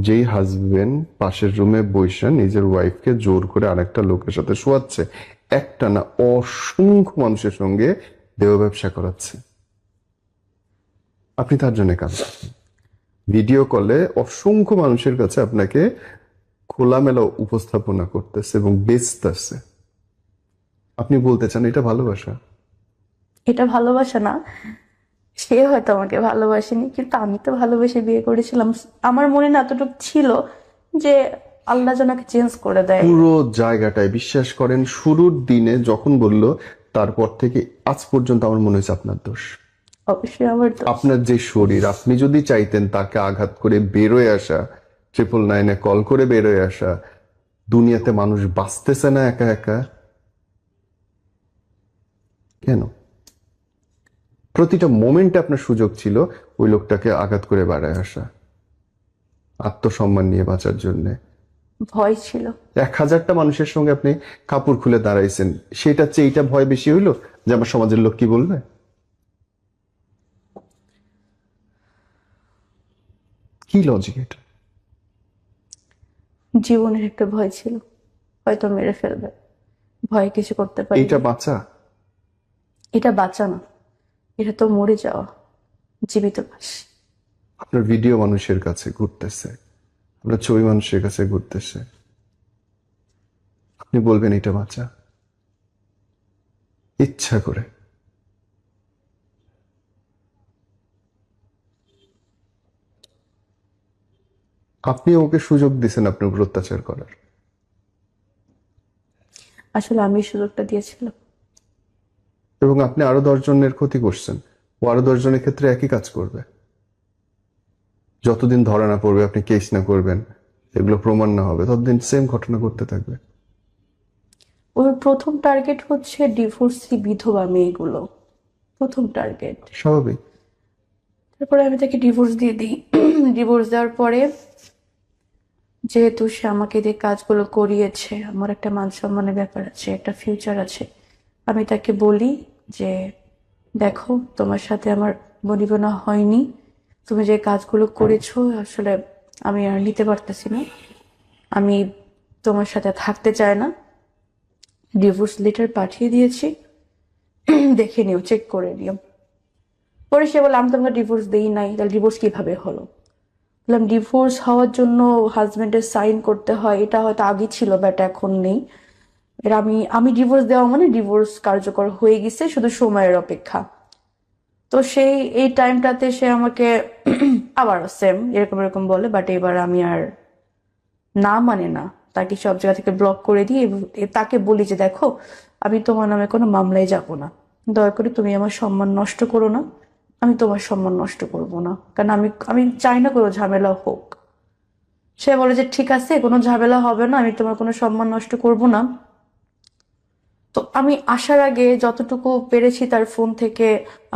যেই হাজবেন্ড পাশের রুমে বসে নিজের ওয়াইফকে জোর করে আরেকটা লোকের সাথে শোয়াচ্ছে, একটা না অসংখ্য মানুষের সঙ্গে দেহ ব্যবসা করাচ্ছে, আপনি তার জন্য কাঁদছেন। ভিডিও কলে অসংখ্য মানুষের কাছে আপনাকে খোলামেলা উপস্থাপনা করতেছে এবং বেচতেছে। আপনি বলতে চান এটা ভালোবাসা? এটা ভালোবাসা না। সে হয়তো আমাকে ভালোবাসেনি কিন্তু আমি তো ভালোবেসে বিয়ে করেছিলাম। আমার মনে না এতটুকু ছিল যে আল্লাহ যেন চেঞ্জ করে দেয়। পুরো জায়গাটায় বিশ্বাস করেন, শুরুর দিনে যখন বলল তারপর থেকে আজ পর্যন্ত আমার মনে হয়েছে আপনার দোষ। অবশ্যই আমার তো। আপনার যে শরীর, আপনি যদি চাইতেন তাকে আঘাত করে বেরোয় আসা, 999-এ কল করে বেরোয় আসা, দুনিয়াতে মানুষ বাঁচতেছে না একা একা কেন? প্রতিটা মোমেন্টে আপনার সুযোগ ছিল ওই লোকটাকে আঘাত করে বেড়ায় আসা, আত্মসম্মান নিয়ে বাঁচার জন্যে। ভয় ছিল। 1000টা মানুষের সঙ্গে আপনি কাপড় খুলে দাঁড়াইছেন, সেটার চেয়ে এইটা ভয় বেশি হইলো যে আমার সমাজের লোক কি বলবে? কি লজিক এটা? জীবনের একটা ভয় ছিল, হয়তো মেরে ফেলবে, ভয় কিছু করতে পারি। এইটা বাঁচা? এটা বাঁচা না, এটা তো মরে যাওয়া, জীবিত লাশ। আপনার ভিডিও মানুষের কাছে ঘুরতেছে, আপনার ছবি মানুষের কাছে ঘুরতেছে, আপনি বলবেন এটা বাঁচা? ইচ্ছা করে। আপনি ওকে সুযোগ দিছেন আপনার উপর অত্যাচার করার। আসলে আমি সুযোগটা দিয়েছিলাম। এবং আপনি আরো 10 জনের ক্ষতি করছেন, ও আরো 10 জনের ক্ষেত্রে একই কাজ করবে। যতদিন ধরা না পড়বে, আপনি কেস না করবেন, এগুলো প্রমাণ না হবে, ততদিন সেম ঘটনা করতে থাকবে। ওর প্রথম টার্গেট হচ্ছে ডিভোর্সি বিধবা মেয়েগুলো, প্রথম টার্গেট। স্বাভাবিক। তারপরে আমি তাকে ডিভোর্স দিয়ে দিই। ডিভোর্স দেওয়ার পরে যেহেতু সে আমাকে দিয়ে কাজগুলো করিয়েছে, আমার একটা মান সম্মানের ব্যাপার আছে, একটা ফিউচার আছে, আমি তাকে বলি যে দেখো, তোমার সাথে আমার বনিবনা হয়নি, তুমি যে কাজগুলো করেছো আসলে আমি আর নিতে পারতেছি না, আমি তোমার সাথে থাকতে চাই না, ডিভোর্স লেটার পাঠিয়ে দিয়েছি, দেখে নিও, চেক করে নিও। পরে সে বলে আমি তোমাকে ডিভোর্স দেই নাই, তাহলে ডিভোর্স কিভাবে হলো? বললাম ডিভোর্স হওয়ার জন্য হাজবেন্ডের সাইন করতে হয়, এটা হয়তো আগে ছিল বাট এখন নেই। এর আমি ডিভোর্স দেওয়া মানে ডিভোর্স কার্যকর হয়ে গেছে, শুধু সময়ের অপেক্ষা। তো সেই এই টাইমটাতে সে আমাকে আবার সেম এরকম এরকম বলে, বাট এবার আমি আর না মানে না, তাকে সব জায়গা থেকে ব্লক করে দিই এবং তাকে বলি যে দেখো, আমি তোমার নামে কোনো মামলায় যাব না, দয়া করে তুমি আমার সম্মান নষ্ট করো না, আমি তোমার সম্মান নষ্ট করব না, কারণ আমি আমি চাই না কোনো ঝামেলা হোক। সে বলে যে ঠিক আছে, কোনো ঝামেলা হবে না, আমি তোমার কোনো সম্মান নষ্ট করব না। তো আমি আসার আগে যতটুকু পেরেছি তার ফোন থেকে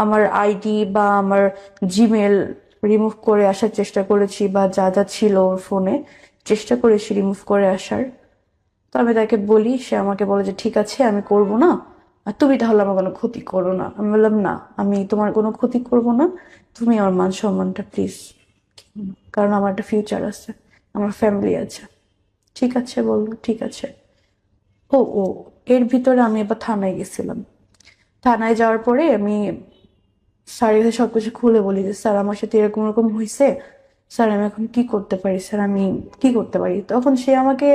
আমার আইডি বা আমার জিমেল রিমুভ করে আসার চেষ্টা করেছি, বা যা যা ছিল ওর ফোনে চেষ্টা করেছি রিমুভ করে আসার। তো আমি তাকে বলি, সে আমাকে বলে যে ঠিক আছে আমি করব না, আর তুমি তাহলে আমার কোনো ক্ষতি করো না। আমি বললাম না, আমি তোমার কোনো ক্ষতি করব না, তুমি আমার মান সম্মানটা প্লিজ, কারণ আমার একটা ফিউচার আছে, আমার ফ্যামিলি আছে। ঠিক আছে বললো, ঠিক আছে। ও ও এর ভিতরে আমি এবার থানায় গেছিলাম। থানায় যাওয়ার পরে আমি স্যারের কাছে সবকিছু খুলে বলি যে স্যার আমার সাথে এরকম এরকম হয়েছে, স্যার আমি এখন কি করতে পারি, স্যার আমি কি করতে পারি? তখন সে আমাকে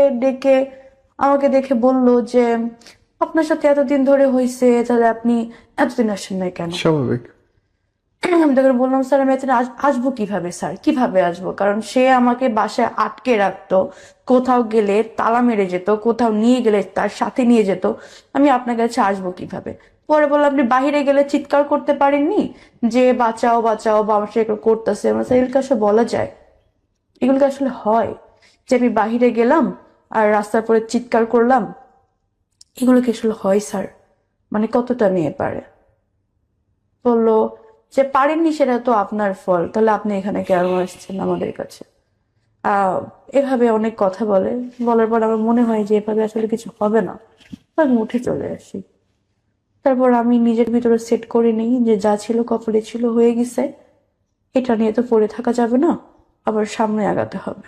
দেখে বলল যে আপনার সাথে এতদিন ধরে হয়েছে, তাহলে আপনি এতদিন আসেন নাই কেন? স্বাভাবিক। আমি তখন বললাম স্যার আমি এতদিন আসবো কিভাবে, স্যার কিভাবে আসবো? কারণ সে আমাকে বাসায় আটকে রাখতো, কোথাও গেলে তালা মেরে যেত, কোথাও নিয়ে গেলে তার সাথে নিয়ে যেত, আমি আপনার কাছে আসবো কিভাবে? পরে বললাম আপনি বাহিরে গেলে চিৎকার করতে পারেননি যে বাঁচাও বাঁচাও, বা আমার সাথে এগুলো করতেছে? আমার স্যার এগুলো আসলে বলা যায়, এগুলো কি আসলে হয় যে আমি বাহিরে গেলাম আর রাস্তার পরে চিৎকার করলাম? এগুলো কি আসলে হয় স্যার? মানে কতটা মেয়ে পারে? বললো যে পারেননি সেটা তো আপনার ফল, তাহলে আপনি এখানে কেন আসছেন আমাদের কাছে? আহ এভাবে অনেক কথা বলে। বলার পর আমার মনে হয় যে এভাবে আসলে কিছু হবে না, আমি উঠে চলে আসি। তারপর আমি নিজের ভিতরে সেট করে নিই যে যা ছিল কপালে ছিল, হয়ে গেছে, এটা নিয়ে তো পড়ে থাকা যাবে না, আবার সামনে আগাতে হবে।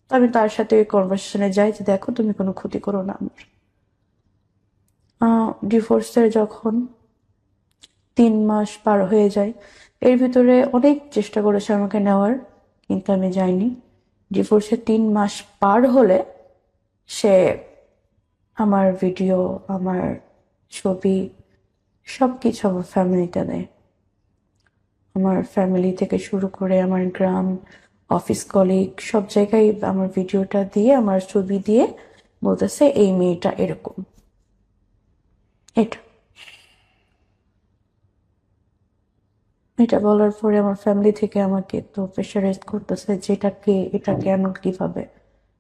তো আমি তার সাথে ওই কনভারসেশনে যাই যে দেখো তুমি কোনো ক্ষতি করো না আমার। ডিভোর্সের যখন 3 মাস পার হয়ে যায়, এর ভিতরে অনেক চেষ্টা করেছে আমাকে নেওয়ার, কিন্তু আমি যাইনি। ডিভোর্সের 3 মাস পার হলে সে আমার ভিডিও, আমার ছবি, সবকিছু আমার ফ্যামিলিতে দেয়। আমার ফ্যামিলি থেকে শুরু করে আমার গ্রাম, অফিস কলিগ, সব জায়গায় আমার ভিডিওটা দিয়ে, আমার ছবি দিয়ে বলতেছে এই মেয়েটা এরকম। এটা এটা বলার পরে আমার ফ্যামিলি থেকে আমাকে তো প্রেশারাইজ করতেছে যে এটা কে, এটা কেন, কিভাবে।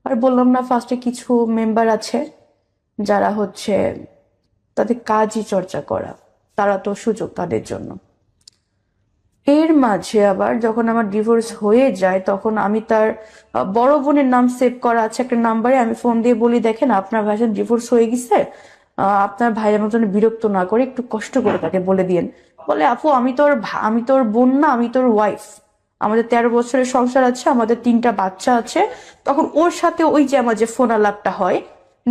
আর বললাম না ফার্স্টে কিছু মেম্বার আছে যারা হচ্ছে তাদের কাজই চর্চা করা, তারা তো সুযোগ তাদের জন্য। এর মাঝে আবার যখন আমার ডিভোর্স হয়ে যায়, তখন আমি তার বড় বোনের নাম সেভ করা আছে একটা নাম্বারে, আমি ফোন দিয়ে বলি দেখেন আপনার ভাইয়ের ডিভোর্স হয়ে গেছে, আপনার ভাই আমার জন্য বিরক্ত না করে একটু কষ্ট করে তাকে বলে দিয়েন। বলে আপু আমি তোর বোন না, আমি তোর ওয়াইফ, আমাদের 13 বছরের সংসার আছে, আমাদের 3টা বাচ্চা আছে। তখন ওর সাথে ওই যে আমার যে ফোন আলাপটা হয়,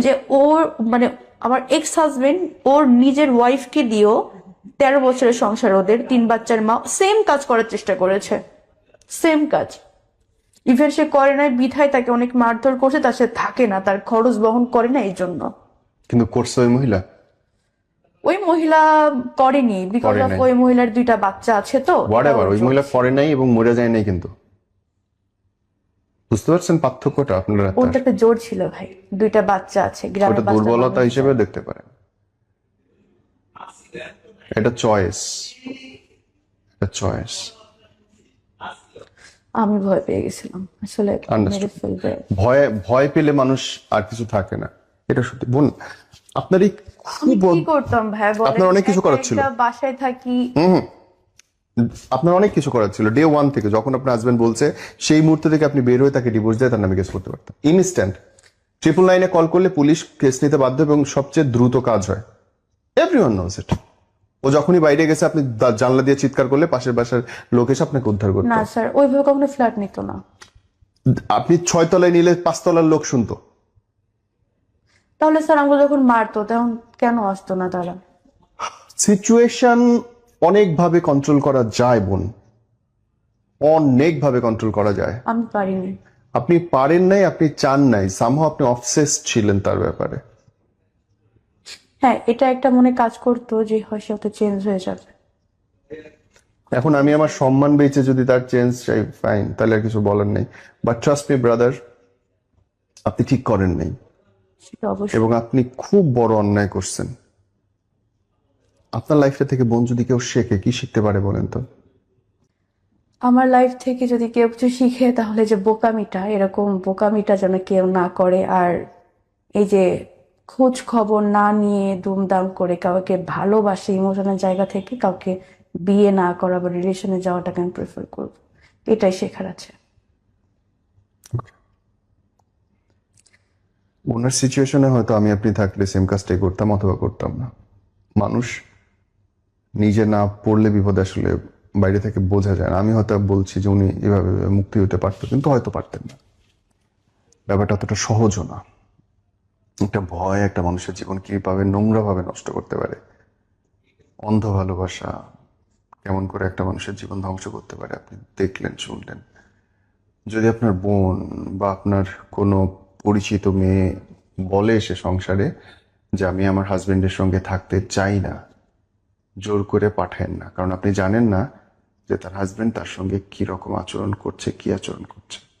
যে ওর মানে আমার এক্স হাজবেন্ড ওর নিজের ওয়াইফকে দিয়েও 13 বছরের সংসার, ওদের 3 বাচ্চার মা, সেম কাজ করার চেষ্টা করেছে, সেম কাজ। ইভেন সে করে নাই বিধায় তাকে অনেক মারধর করছে, তার সাথে থাকে না, তার খরচ বহন করে না এই জন্য। কিন্তু করছে ওই মহিলা? ওই মহিলা করেনি, বিকজ করে অফ নাই। ওই মহিলার 2টা বাচ্চা আছে, তো হোয়াট এটা এভার, ওর ওই জন্য। মহিলা করে নাই এবং মরে যায় নাই কিন্তু। বুঝতে পারছেন পার্থক্যটা আপনারা? ওর তো তার একটা জোর ছিল ভাই, 2টা বাচ্চা আছে, গ্রামের ওটা বাচ্চা দুর্বলতা মানুষ। হিসেবে দেখতে পারেন। এটা চয়েস, এটা চয়েস। আমি ভয় পেয়ে গেছিলাম আসলে, মেরে আন্ডারস্টুড। ফেলবে। ভয় ভয় পেলে মানুষ আর কিছু থাকে না, এটা সত্যি। বোন, আপনার এই আমি খুব কি করতাম ভাই বলেন? আপনার অনেক কিছু একা করার ছিল, একটা বাসায় থাকি। আপনার অনেক কিছু করার ছিল। ডে ওয়ান থেকে যখন আপনার হাজবেন্ড বলছে, সেই মুহূর্ত থেকে আপনি বের হয়ে তাকে ডিভোর্স দিয়ে তার নামে কেস করতে পারতেন ইনস্ট্যান্ট। 999 কল করলে পুলিশ কেস নিতে বাধ্য এবং সবচেয়ে দ্রুত কাজ হয়। Everyone knows it. ও যখনই বাইরে গেছে, আপনি জানলা দিয়ে চিৎকার করলে পাশের বাসার লোক এসে আপনাকে উদ্ধার করতো। না স্যার, ওইভাবে কখনো ফ্ল্যাট নিত না। আপনি 6 তলায় নিলে 5 তলার লোক শুনতো। তাহলে স্যার আমাকে যখন মারতো তখন কেন আসতো না তারা? সিচুয়েশন অনেকভাবে কন্ট্রোল করা যায় বোন, অনেকভাবে কন্ট্রোল করা যায়। আমি পারিনি। আপনি পারেন নাই, আপনি চান নাই, সামহাও আপনি অবসেসড ছিলেন তার ব্যাপারে। হ্যাঁ, এটা একটা মনে কাজ করতো যে হয় সে হয়তো চেঞ্জ হয়ে যাবে। এখন আমি আমার সম্মান বেঁচে যদি তার চেঞ্জ চাই, ফাইন, তাহলে আর কিছু বলার নেই। বাট ট্রাস্ট মি ব্রাদার, আপনি ঠিক করেন নাই সেটা অবশ্যই। এবং আপনি খুব বড় অন্যায় করছেন। আপনার লাইফটা থেকে বোন যদি কেউ শেখে, কি শিখতে পারে বলেন তো? আমার লাইফ থেকে যদি কেউ কিছু শিখে তাহলে যে বোকামিটা, এরকম বোকামিটা যেন কেউ না করে। আর এই যে খোঁজ খবর না নিয়ে দুমদাম করে কাউকে ভালোবাসে ইমোশনাল জায়গা থেকে কাউকে বিয়ে না করা বা রিলেশনে যাওয়াটাকে আমি প্রেফার করবো। এটাই শেখার আছে। ওনার সিচুয়েশনে হয়তো আমি আপনি থাকলে সেম কাজটাই করতাম অথবা করতাম না। মানুষ নিজে না পড়লে বিপদ আসলে বাইরে থেকে বোঝা যায় না। আমি হয়তো বলছি যে উনি এভাবে মুক্তি হতে পারতো, কিন্তু হয়তো পারতেন না। ব্যাপারটা অতটা সহজও না। একটা ভয় একটা মানুষের জীবন কিভাবে নোংরা ভাবে নষ্ট করতে পারে। অন্ধ ভালোবাসা কেমন করে একটা মানুষের জীবন ধ্বংস করতে পারে আপনি দেখলেন, শুনলেন। যদি আপনার বোন বা আপনার কোনো পরিচিত মেয়ে বলে সে সংসারে যে আমি আমার হাজবেন্ডের সঙ্গে থাকতে চাই না, জোর করে পাঠায়েন না, কারণ আপনি জানেন না যে তার হাজবেন্ড তার সঙ্গে কি রকম আচরণ করছে, কি আচরণ করছে।